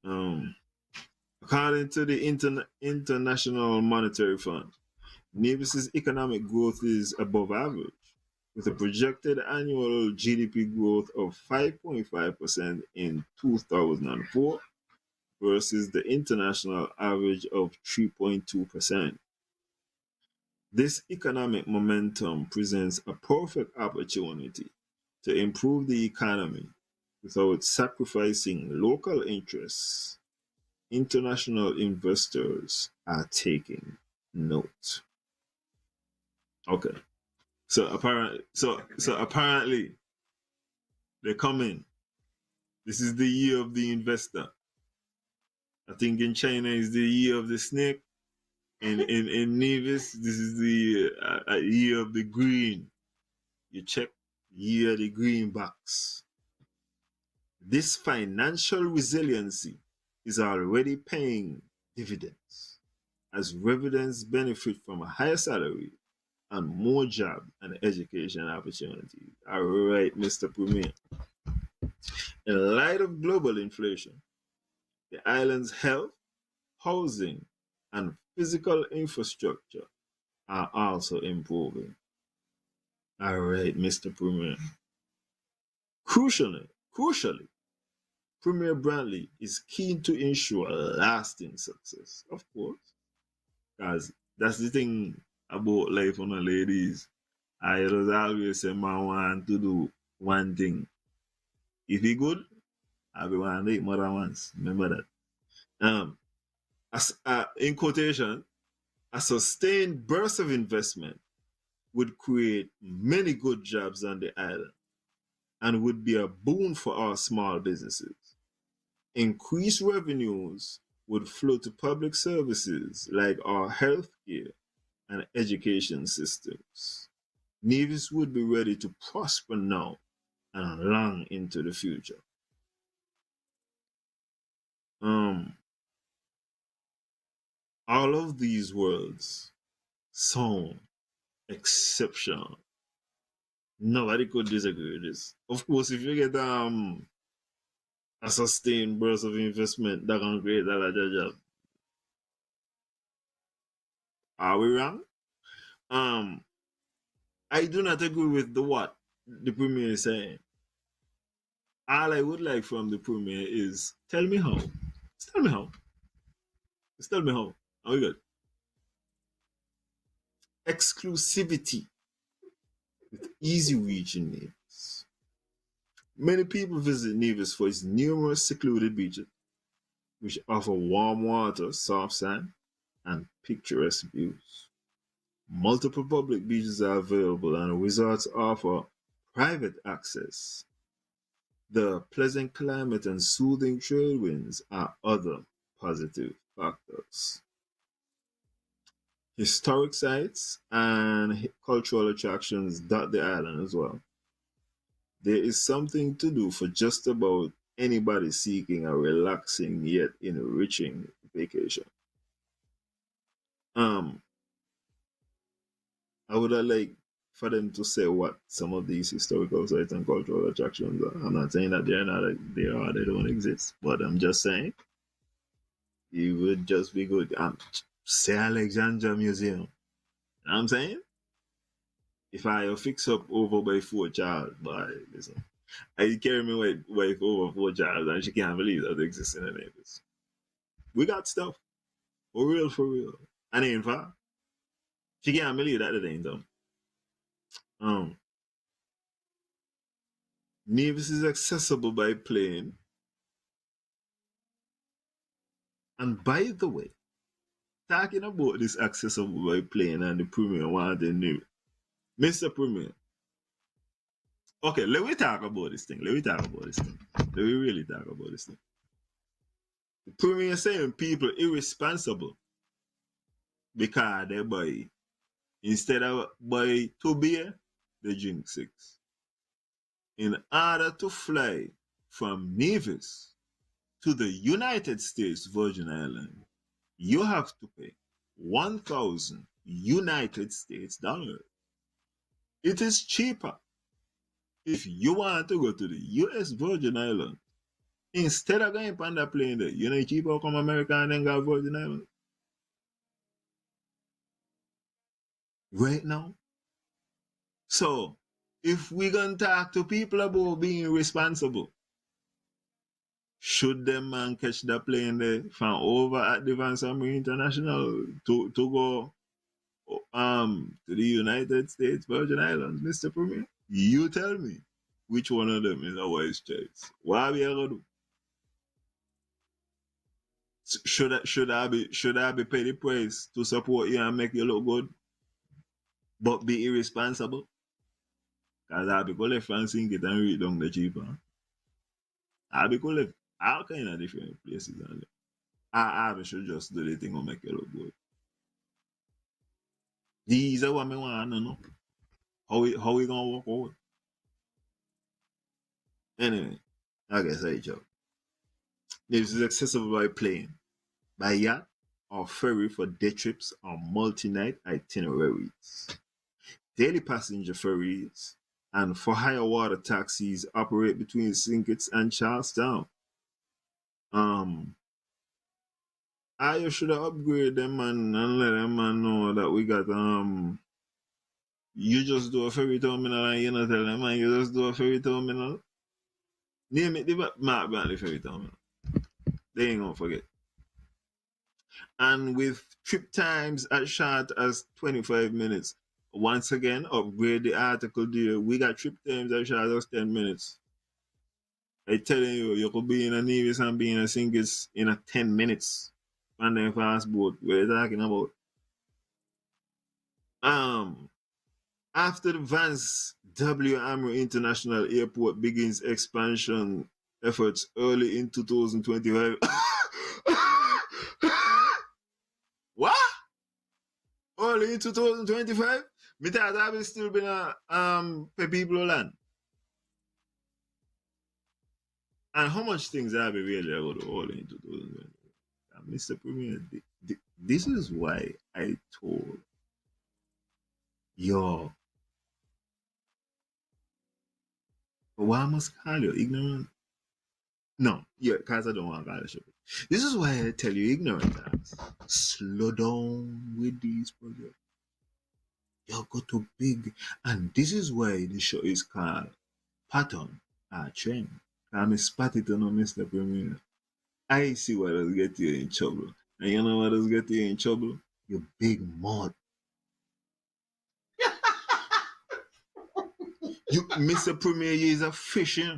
Um, According to the International Monetary Fund, Nevis's economic growth is above average, with a projected annual GDP growth of 5.5% in 2004 versus the international average of 3.2%. This economic momentum presents a perfect opportunity to improve the economy without sacrificing local interests. International investors are taking note. Okay. So apparently they come in. This is the year of the investor. I think in China is the year of the snake. In Nevis, this is the year of the green. You check year of the green box. This financial resiliency is already paying dividends as residents benefit from a higher salary and more job and education opportunities. All right, Mr. Premier. In light of global inflation, the island's health, housing, and physical infrastructure are also improving. All right, Mr. Premier. Crucially, Premier Brantley is keen to ensure lasting success, of course, because that's the thing about life on the ladies. I just always say, man, want to do one thing. If he good, I'll be one to eat more than once. Remember that. In quotation, a sustained burst of investment would create many good jobs on the island and would be a boon for our small businesses. Increased revenues would flow to public services like our healthcare and education systems. Navies would be ready to prosper now and long into the future. Um, all of these words sound exceptional. Nobody could disagree with this. Of course, if you get a sustained burst of investment that can create a larger job, are we wrong? Um, I do not agree with the what the premier is saying. All I would like from the premier is tell me how. Just tell me how. Just tell me how. Are we good? Exclusivity with easy reach in Nevis. Many people visit Nevis for its numerous secluded beaches, which offer warm water, soft sand, and picturesque views. Multiple public beaches are available, and resorts offer private access. The pleasant climate and soothing trade winds are other positive factors. Historic sites and cultural attractions dot the island as well. There is something to do for just about anybody seeking a relaxing yet enriching vacation. Um, I would have liked for them to say what some of these historical sites and cultural attractions are. I'm not saying that they're not, they are, they don't exist, but I'm just saying it would just be good. Say Alexandria Museum. You know what I'm saying? If I fix up over by Fort Charles, boy, listen. I carry my wife over Fort Charles and she can't believe that it exists in the neighbors. We got stuff. For real, for real. And ain't far. She can't believe that it ain't done. Um, Nevis is accessible by plane. And by the way, talking about this accessible by plane and the Premier wanting new. Mr. Premier. Okay, let me talk about this thing. Let me talk about this thing. Let me really talk about this thing. The Premier saying people irresponsible because they buy, instead of buy 2 beer, they drink 6. In order to fly from Nevis to the United States Virgin Islands, you have to pay 1,000 United States dollars. It is cheaper if you want to go to the US Virgin Islands. Instead of going on that plane there, you know it's cheaper come America and then go Virgin Islands. Right now. So if we gonna talk to people about being responsible, should them man catch the plane there from over at the Van Summer International to go to the United States Virgin Islands, Mr. Premier? You tell me which one of them is a wise choice. What are we gonna do? Should I be pay the price to support you and make you look good, but be irresponsible? Cause I'll be going left and sink it and read down the cheaper. I'll be going left all kind of different places and I should just do the thing to make you look good. These are what me want to know. How we gonna walk over? Anyway, I guess I joke. This is accessible by plane, by yacht, or ferry for day trips or multi-night itineraries. Daily passenger ferries and for higher water taxis operate between St. Kitts and Charlestown. I should upgrade them and let them man know that we got you just do a ferry terminal and you know tell them man you just do a ferry terminal. Name it the map the ferry terminal. They ain't gonna forget. And with trip times as short as 25 minutes. Once again, upgrade the article there. We got trip times as short as 10 minutes. I telling you, you could be in a Nevis and be in a St. Kitts in a 10 minutes. And then fast boat. What are you talking about? After the Vance W. Amro International Airport begins expansion efforts early in 2025. What? early 2025. Me thought I will still be a pay people land. And how much things have we really about all in 2025? Mr. Premier, this is why I told yo, why I must call you ignorant? No, yeah, because I don't want to call you stupid. This is why I tell you ignorant times. Slow down with these projects. You go to big, and this is why the show is called Pattern or Trend. I'm a spot it on Mr. Premier. I see what does get you in trouble. And you know what does get you in trouble? Your big mouth. You, Mr. Premier, you is a fish, yeah?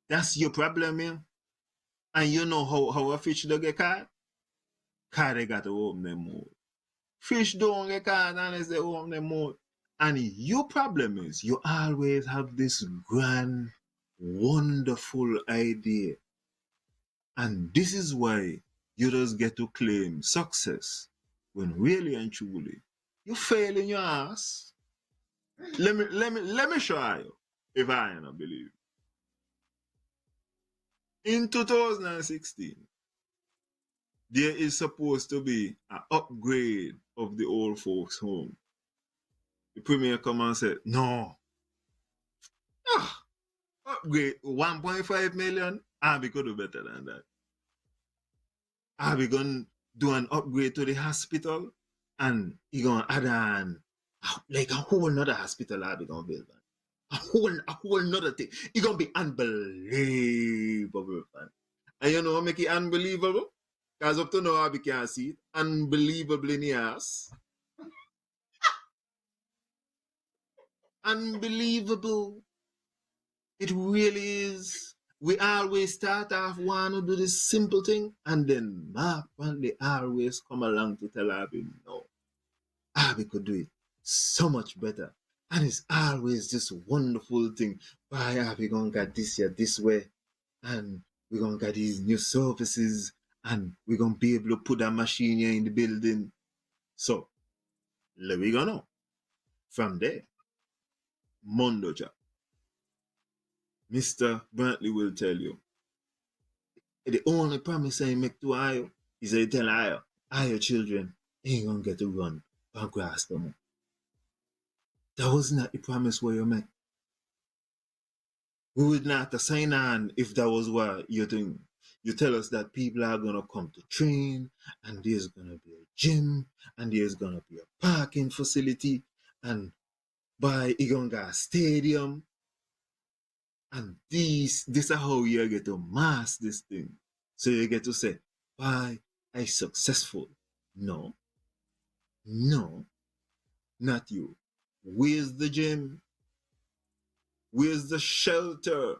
That's your problem, yeah? And you know how a fish don't get caught? Cause they got to open their mouth. Fish don't get caught unless they open their mouth. And your problem is you always have this grand, wonderful idea. And this is why you just get to claim success when really and truly you fail in your ass. Let me show you if I don't believe. In 2016, there is supposed to be an upgrade of the old folks' home. The premier come and said, no, upgrade 1.5 million, and we could do better than that. Are we going to do an upgrade to the hospital? And you're going to add on like a whole nother hospital are we going to build. A whole nother thing. It's going to be unbelievable, man. And you know what make it unbelievable? Because up to now we can't see it. Unbelievable in the ass. Unbelievable. It really is. We always start off want to do this simple thing, and then Mark and they always come along to tell Abby, no, Abby could do it so much better. And it's always this wonderful thing. Why Abby gonna get this here this way? And we're gonna get these new services, and we're gonna be able to put that machine here in the building. So, let we go now. From there, Mondo job. Mr. Brantley will tell you. The only promise I make to Ayo is I tell Ayo children ain't gonna get to run on grass no more. That was not the promise where you make. We would not have to sign on if that was what you're doing. You tell us that people are gonna come to train, and there's gonna be a gym, and there's gonna be a parking facility, and by Igonga Stadium. And this is how you get to mass this thing. So you get to say, why I successful? No, no, not you. Where's the gym? Where's the shelter,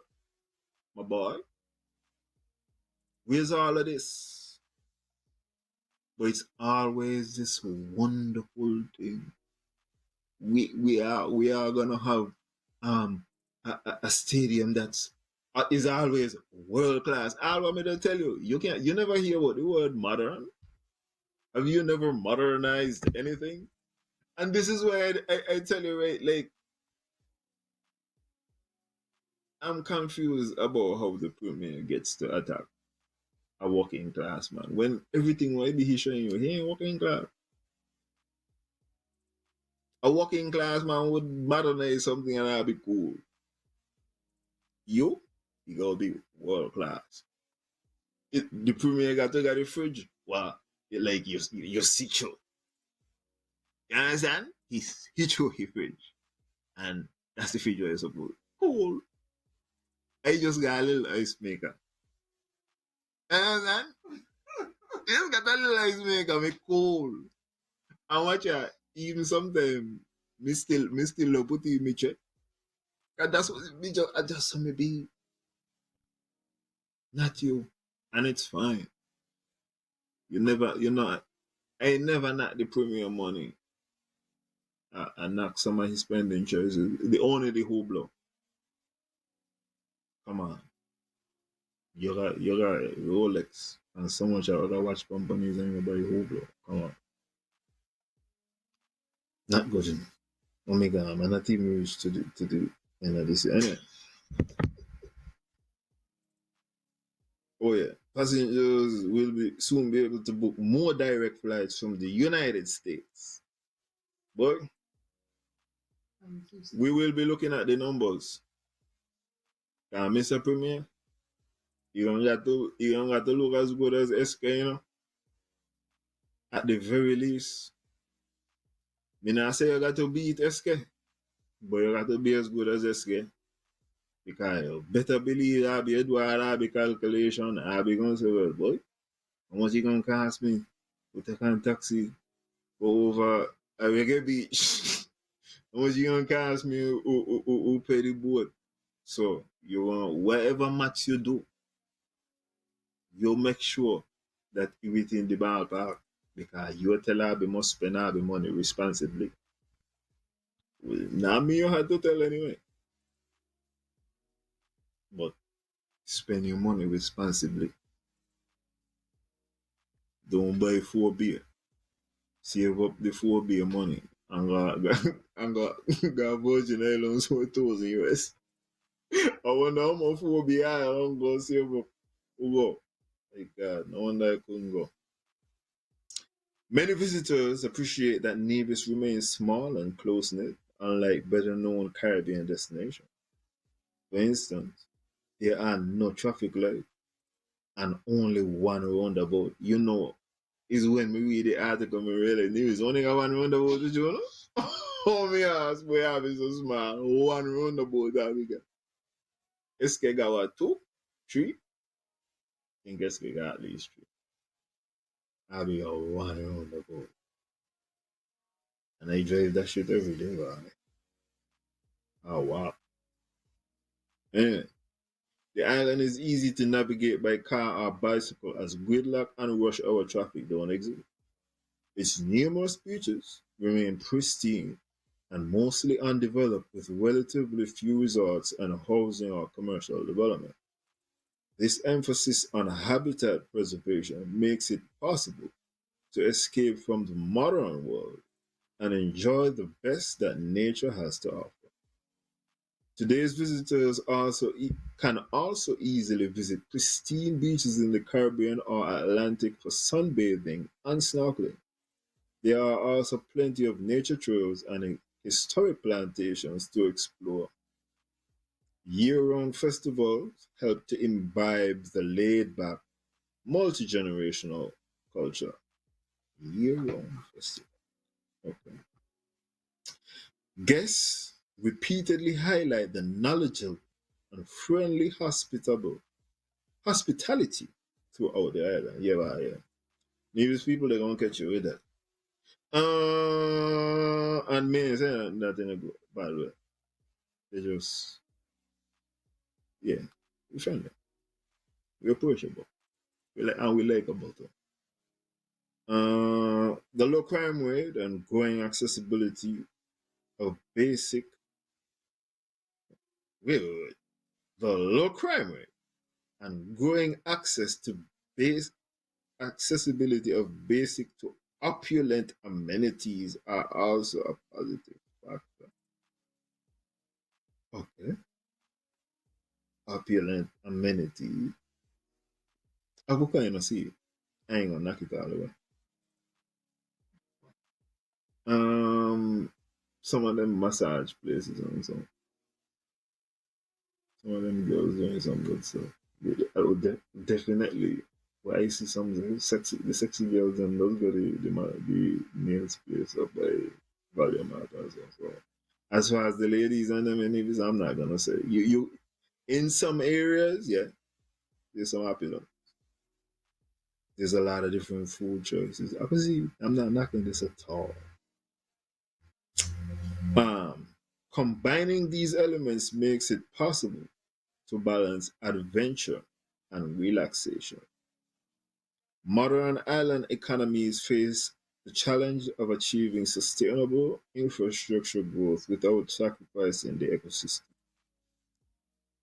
my boy? Where's all of this? But it's always this wonderful thing. We are gonna have a stadium that's is always world class. All want me to tell you, you never hear about the word modern. Have you never modernized anything? And this is why I tell you, right, like I'm confused about how the premier gets to attack a working class man when everything might be he's showing you he ain't working class. A working class man would modernize something and that'd be cool. You gotta be world class. The premier got to get a fridge. Wow, like you sit you. You understand? He's through his fridge. And that's the fridge you're supposed. Cool. I just got a little ice maker. You understand? Just got a little ice maker, me cool. And watch ya, even sometimes me still love put in me check. And that's what me just so me be. Not you. And it's fine. I never knock the premium money. I knock some of his spending choices. The who blow. Come on. You got Rolex and so much other watch companies and you buy who blow. Come on. Not good. Oh my god, I'm not even reached to the end of this. Anyway, oh yeah, passengers will be soon be able to book more direct flights from the United States. But we will be looking at the numbers. Mr. Premier, you don't got to look as good as SK, you know. At the very least, me not say you got to beat SK, but you got to be as good as SK. Because you better believe I'll be Edward, I'll be calculation, I'll be going to say, well, boy, how much you gonna cost me to take a taxi go over a reggae beach? How much you gonna cost me who pay the boat? So you want whatever match you do, you make sure that you within the ballpark because you tell her we must spend our money responsibly. Well, not me you had to tell anyway. But spend your money responsibly. Don't buy 4 beer. Save up the 4 beer money and got Virgin Islands for 1,000 US. I wonder how much 4 beer I'm gonna save up. Who go? My God, no wonder I couldn't go. Many visitors appreciate that Nevis remains small and close knit, unlike better known Caribbean destinations. For instance, there are no traffic lights and only one roundabout. You know, is when we read the article, me really knew it's only got one roundabout, did you know? Oh, me ass, boy, have is so small. One roundabout that we got. SK got what, two? Three? I think SK got at least three. I be a one roundabout. And I drive that shit every day, man. Oh, wow. Anyway, the island is easy to navigate by car or bicycle as gridlock and rush hour traffic don't exist. Its numerous beaches remain pristine and mostly undeveloped with relatively few resorts and housing or commercial development. This emphasis on habitat preservation makes it possible to escape from the modern world and enjoy the best that nature has to offer. Today's visitors can also easily visit pristine beaches in the Caribbean or Atlantic for sunbathing and snorkeling. There are also plenty of nature trails and historic plantations to explore. Year-round festivals help to imbibe the laid-back, multi-generational culture. Year-round festival. Okay. Guests repeatedly highlight the knowledgeable and friendly hospitality throughout the island. Yeah, well, yeah. Nevis people they're gonna catch you with that. And me say that in a bad way. They just yeah, we're friendly. We're approachable. We like about it. The low crime rate and growing accessibility of basic wait. The low crime rate and growing access to base accessibility of basic to opulent amenities are also a positive factor. Okay. Opulent amenities. I go kind of see it. I ain't gonna knock it all the way. Um, some of them massage places and some of them girls doing some good stuff. I would definitely. Well, I see some the sexy girls and those go the nails place up by Valium Mart as well. So, as far as the ladies and them and if I'm not gonna say you in some areas, yeah, there's some happy love. There's a lot of different food choices. I can see I'm not knocking this at all. Um, Combining these elements makes it possible to balance adventure and relaxation. Modern island economies face the challenge of achieving sustainable infrastructure growth without sacrificing the ecosystem.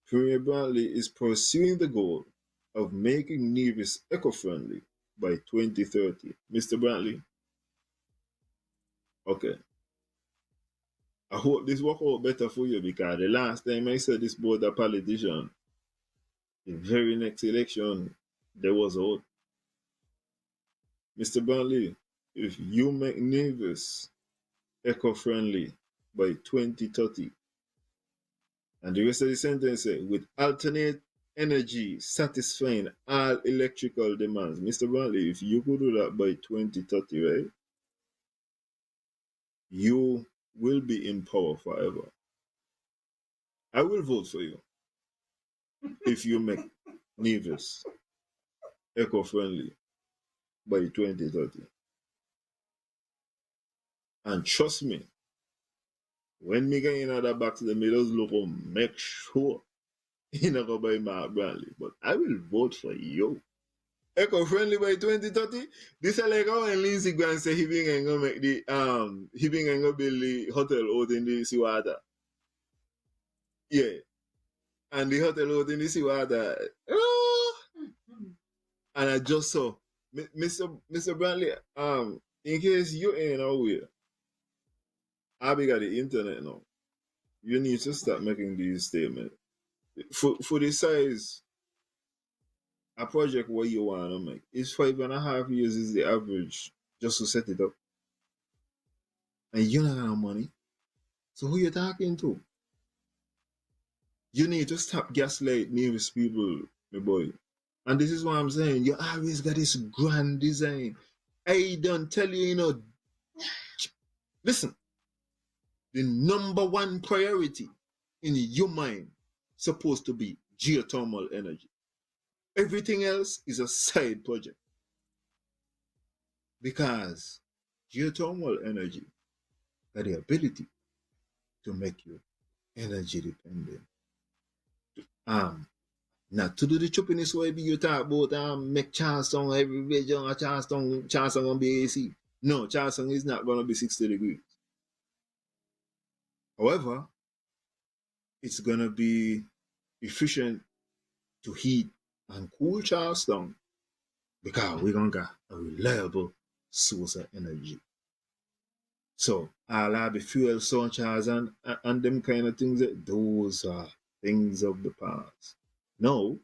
Premier Brantley is pursuing the goal of making Nevis eco-friendly by 2030. Mr. Brantley, okay. I hope this work out better for you because the last time I said this about a politician, the very next election, there was out. Mr. Bradley, if you make Nevis eco-friendly by 2030, and the rest of the sentence say, with alternate energy satisfying all electrical demands. Mr. Bradley, if you could do that by 2030, right, you will be in power forever. I will vote for you if you make Nevis eco-friendly by 2030. And trust me, when me get in that box, the middles look on, make sure you never buy Mark Bradley. But I will vote for you. Eco-friendly by 2030. This is like how when Lindsey Graham say he been gonna make the he been gonna build the hotel out in the seawater. Yeah. And the hotel out in the seawater. Oh, and I just saw Mr. Bradley, in case you ain't aware, I be got the internet now. You need to start making these statements. For the size a project what you wanna make, it's 5.5 years is the average just to set it up. And you don't have money. So who you talking to? You need to stop gaslight Nevis people, my boy. And this is what I'm saying. You always got this grand design. I don't tell you, listen, the number one priority in your mind supposed to be geothermal energy. Everything else is a side project. Because geothermal energy got the ability to make you energy dependent. Not to do the choppiness where you talk about make Charleston every region Charleston gonna be AC. No, Charleston is not gonna be 60 degrees. However, it's gonna be efficient to heat and cool Charleston because we're gonna get a reliable source of energy. So all of the fuel surcharges and them kind of things, those are things of the past. Now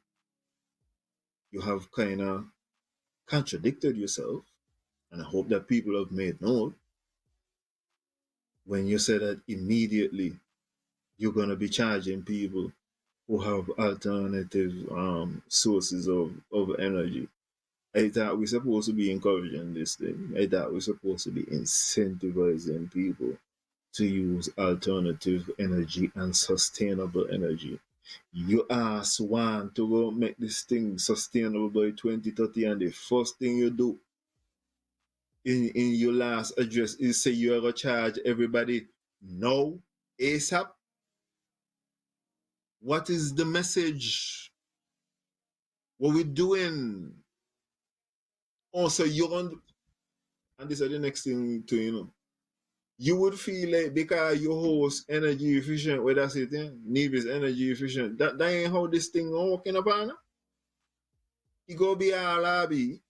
you have kind of contradicted yourself, and I hope that people have made note when you say that immediately you're going to be charging people who have alternative sources of energy. I thought we're supposed to be encouraging this thing. I thought we're supposed to be incentivizing people to use alternative energy and sustainable energy. You ask one to go make this thing sustainable by 2030, and the first thing you do in your last address is say you're going to charge everybody no ASAP. What is the message? What we doing? Also, you're on, and this is the next thing to you would feel like because your host energy efficient, where that's it, Nevis energy efficient. That ain't how this thing working upon. You go be a lobby.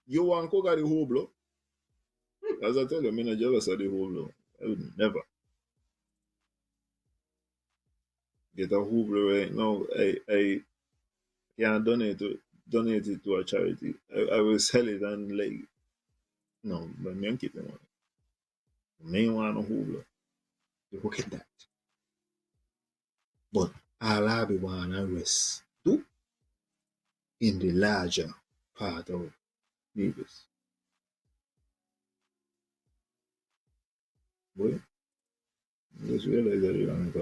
You want to cook the whole blow. As I tell you, I'm not jealous of the whole blow. I would never get a Hublot right now. I can't donate it to a charity. I will sell it and like no, but me keep the money. Me want a Hublot. Look at that. But I'll be want to rest too in the larger part of Nevis. Boy, I just realized that you don't the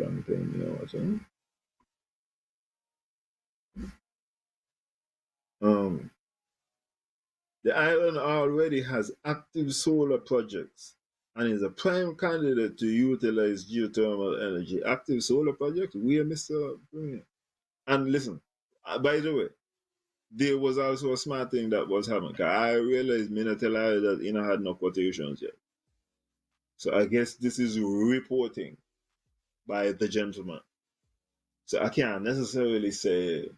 wrong thing, you know what I'm saying? The island already has active solar projects and is a prime candidate to utilize geothermal energy. Active solar projects? We are Mr. Premier. And listen, by the way, there was also a smart thing that was happening. I realized me not tell her that had no quotations yet. So I guess this is reporting by the gentleman. So I can't necessarily say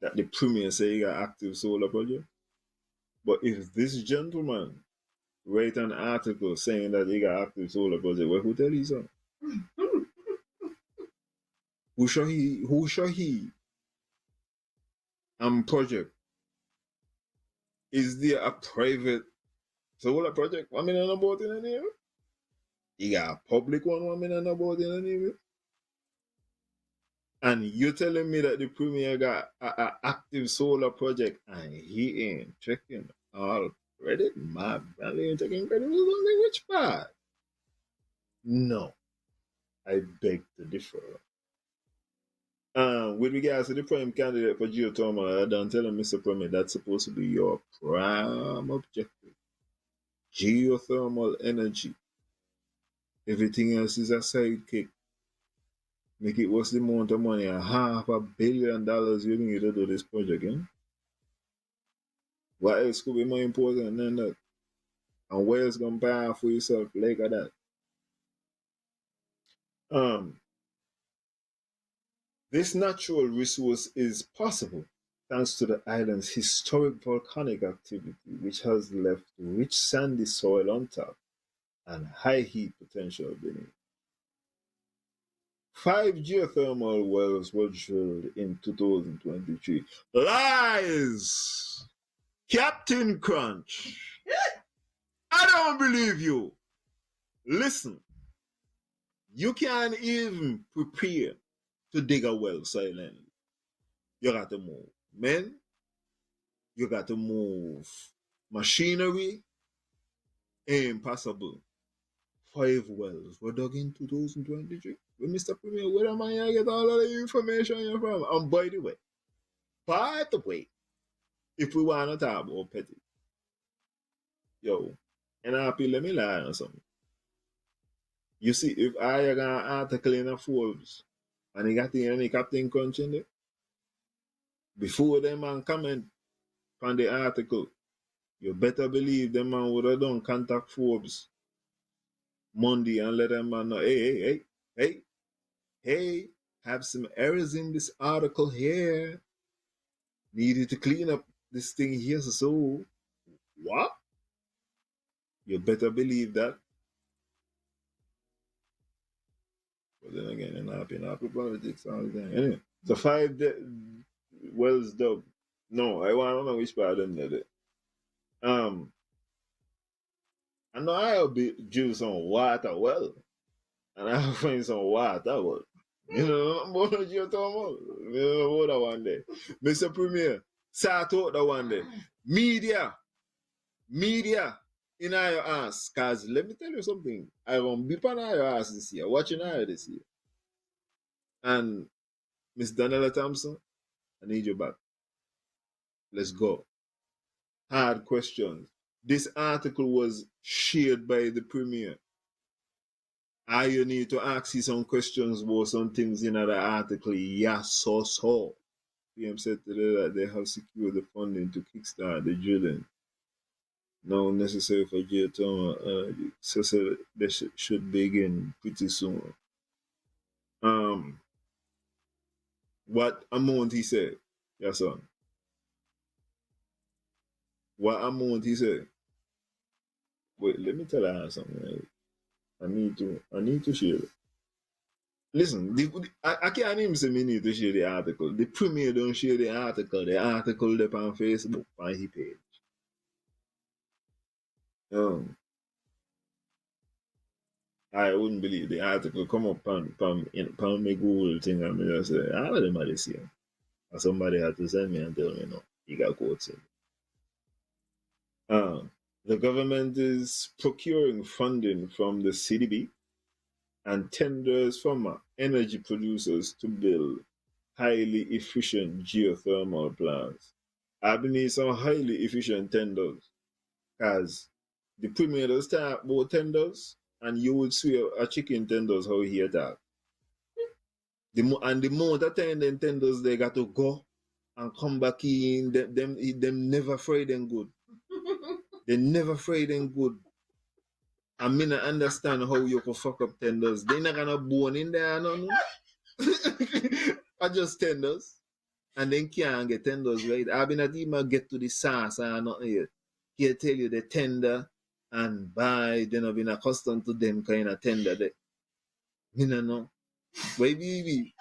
that the Premier say he got active solar project. But if this gentleman write an article saying that he got active solar project. Well, who tell you so? Who show he? Who show he? Project. Is there a private solar project? 1 million about in the name? You got a public one, 1 million about in the name? And you telling me that the premier got a active solar project and he ain't checking all credit? My brother ain't checking credit for something, which part? No, I beg to differ. With regards to the prime candidate for geothermal, I don't tell him, Mr. Premier, that's supposed to be your prime objective. Geothermal energy. Everything else is a sidekick. Make it what's the amount of money? $500 million you need to do this project, eh? What else could be more important than that? And where it's gonna pay for yourself like that? This natural resource is possible thanks to the island's historic volcanic activity, which has left rich sandy soil on top and high heat potential beneath. 5 geothermal wells were drilled in 2023. Lies! Captain Crunch! I don't believe you! Listen, you can't even prepare to dig a well silently. You got to move men, you got to move machinery. Impossible. 5 wells were dug in 2023. Well, Mr. Premier, where am I get all of the information from? And by the way, if we want to talk about petty, yo, NRP, let me lie on something. You see, if I got an article in a Forbes and he got the any Captain Crunch in there, before them man comment on the article, you better believe them man would have done contact Forbes Monday and let them man know, hey, have some errors in this article here. Needed to clean up this thing here. So, what? You better believe that. But then again, in happy politics all the time. Anyway, so 5 wells dug. No, I want to know which part of them did it. I know I'll be due some water well. And I'll find some water well. You know, what you talking about? You know what that one day. Mr. Premier, sort out that one day. Media in your ass. Cause let me tell you something. I won't be on your ass this year, watching your this year. And Miss Daniela Thompson, I need you back. Let's go. Hard questions. This article was shared by the Premier. You need to ask you some questions about some things in the article. Yes, so. PM said today that they have secured the funding to kickstart the drilling. Now necessary for geothermal. So they should begin pretty soon. What amount he said? Yes, son. What amount he said? Wait, let me tell her something. I need to share it. Listen, I can't even say me need to share the article. The Premier don't share the article. The article up on Facebook on his page. I wouldn't believe the article come up on my Google thing and me just say, all of them are the same. And somebody had to send me and tell me, no, you got quotes in. The government is procuring funding from the CDB and tenders from energy producers to build highly efficient geothermal plants. I need some highly efficient tenders because the Premier does talk about tenders and you would swear a chicken tenders how he attack. And the amount of time them tenders they got to go and come back in, them never afraid and good. They never afraid and good. I mean, I understand how you can fuck up tenders. They're not gonna bone in there, no. I just tenders. And then can't get tenders right. I've been at even get to the sauce and nothing yet. He'll tell you the tender and by then I've been accustomed to them kind of tender that me no know. Why be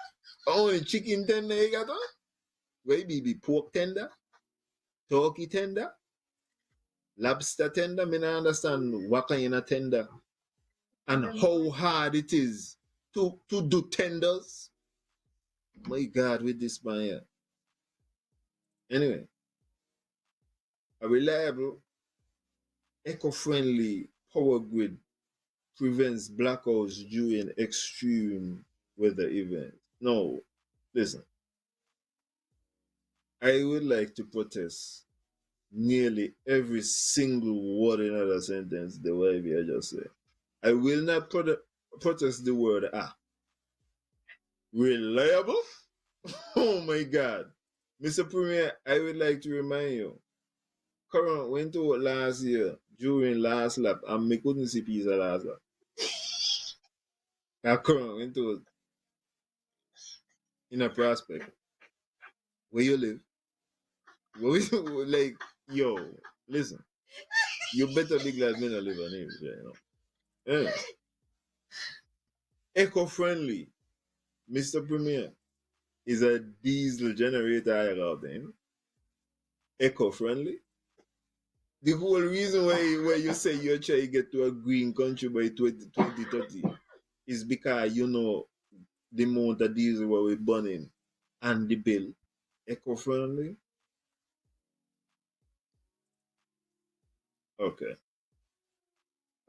only chicken tender you got on? Why be pork tender, turkey tender, lobster tender? Me not understand what kind of tender and how hard it is to do tenders. My God, with this man here. Anyway, a reliable, eco-friendly power grid prevents blackouts during extreme weather events. No, listen, I would like to protest nearly every single word in that sentence the way I just said. I will not protest the word reliable. Oh my God. Mr. Premier, I would like to remind you, Current went to last year during last lap and me couldn't see pizza last lap. Current went to in a prospect. Where you live? Like, yo, listen, you better be glad me not live on here, you know. Yeah. Eco-friendly, Mr. Premier, is a diesel generator I got then. Eco-friendly. The whole reason why you say you're trying to get to a green country by 2030 is because you know the amount of diesel what we're burning and the bill. Eco-friendly? Okay.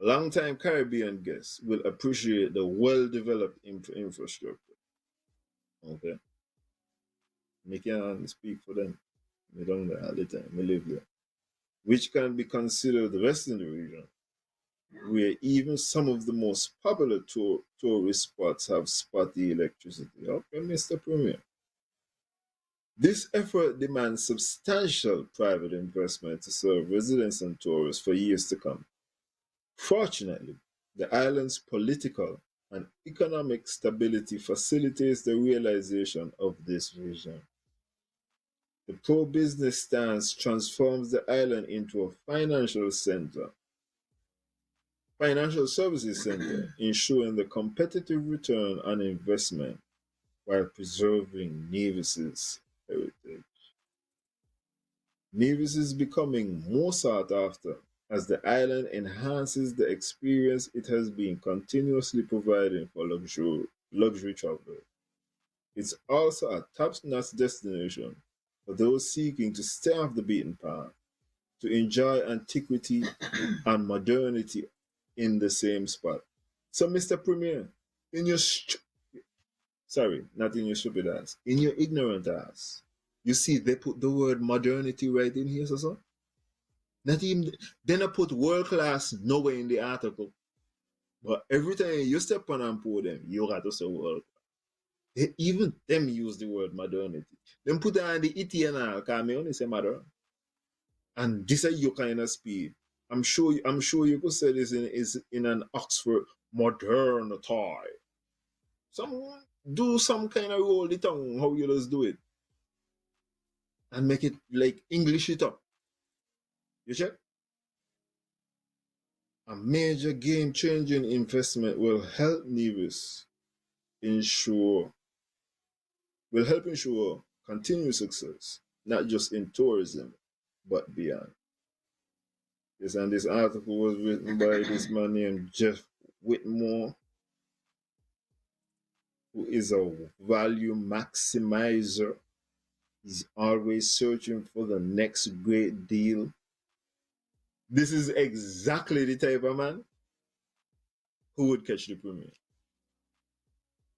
Long-time Caribbean guests will appreciate the well-developed infrastructure. Okay. Me can speak for them. Me down there all the time. Me live there. Which can be considered the best in the region, where even some of the most popular tourist spots have spotty electricity. Okay, Mr. Premier. This effort demands substantial private investment to serve residents and tourists for years to come. Fortunately, the island's political and economic stability facilitates the realization of this vision. The pro-business stance transforms the island into a financial services center, ensuring the competitive return on investment while preserving Nevis's heritage. Nevis is becoming more sought after as the island enhances the experience it has been continuously providing for luxury travelers. It's also a top-notch destination for those seeking to stay off the beaten path, to enjoy antiquity and modernity in the same spot. So, Mr. Premier, in your sorry, not in your stupid ass, in your ignorant ass, you see they put the word modernity right in here, so. Not even then I put world class nowhere in the article. But every time you step on and put them, you got to say world. Even them use the word modernity. Them put on the ET and all, cause me only say modern. And this is your kind of speed. I'm sure you could say this in an Oxford modern toy. Some do some kind of roll the tongue how you just do it. And make it like English it up. You check? A major game-changing investment ensure will help ensure continued success, not just in tourism, but beyond. Yes, and this article was written by this man named Jeff Whitmore, who is a value maximizer. He's always searching for the next great deal. This is exactly the type of man who would catch the premier.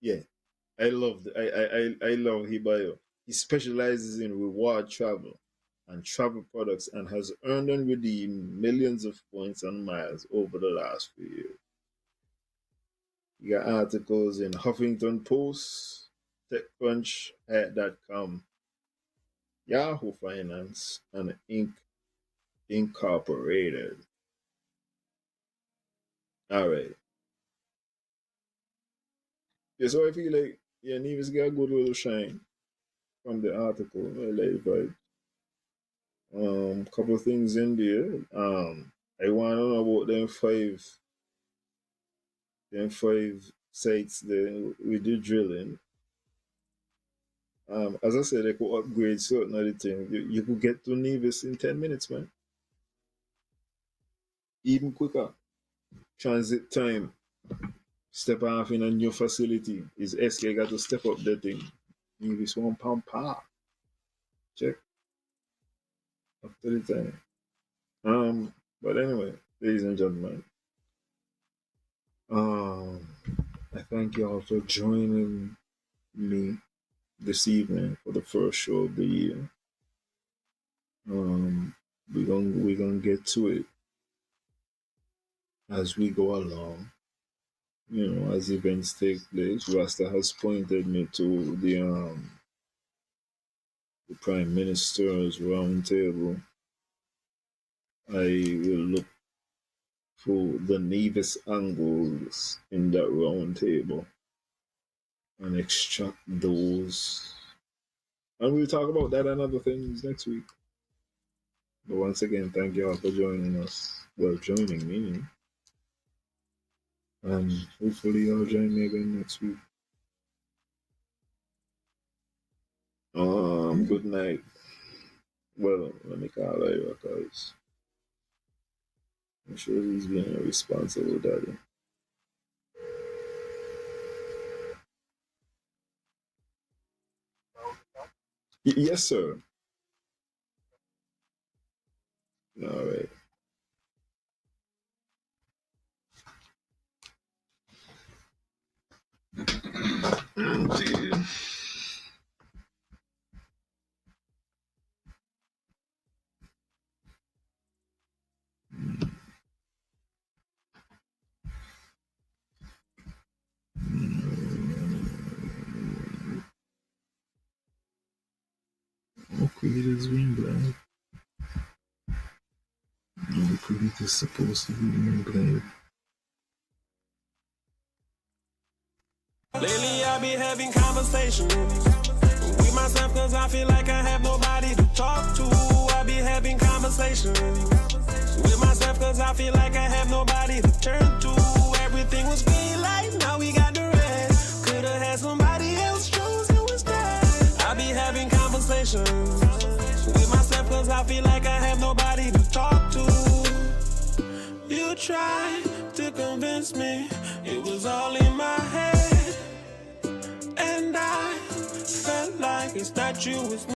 Yeah, I love Hibayo. He specializes in reward travel and travel products and has earned and redeemed millions of points and miles over the last few years. You got articles in Huffington Post, TechCrunch, Hat.com, Yahoo Finance, and Incorporated. All right. Yeah, so I feel like yeah, Nevis got a good little shine from the article. I like the vibe. Couple of things in there. I want to know about them five sites there we do drilling. As I said, they could upgrade certain other things. You could get to Nevis in 10 minutes, man. Even quicker. Transit time. Step off in a new facility. Is SK got to step up that thing. Nevis one pound pa. Check. Up to the time. But anyway, ladies and gentlemen, um, I thank you all for joining me this evening for the first show of the year. We're gonna get to it as we go along. You know, as events take place. Rasta has pointed me to the Prime Minister's round table. I will look for the Nevis angles in that round table and extract those. And we'll talk about that and other things next week. But once again, thank you all for joining us. Well, joining me. And hopefully you'll join me again next week. Good night. Well, let me call her because I'm sure he's being a responsible daddy. Yes, sir. All right. Oh, creator's being blind. The creator's supposed to be being blind. Lately I be having conversations with myself cause I feel like I have nobody to talk to. I be having conversations with myself cause I feel like I have nobody to turn to. Everything was green light, now we got the red. Could've had somebody else choose it instead. I be having conversations with myself cause I feel like I have nobody to talk to. You tried to convince me it was all in my head, and I felt like it's not you, it's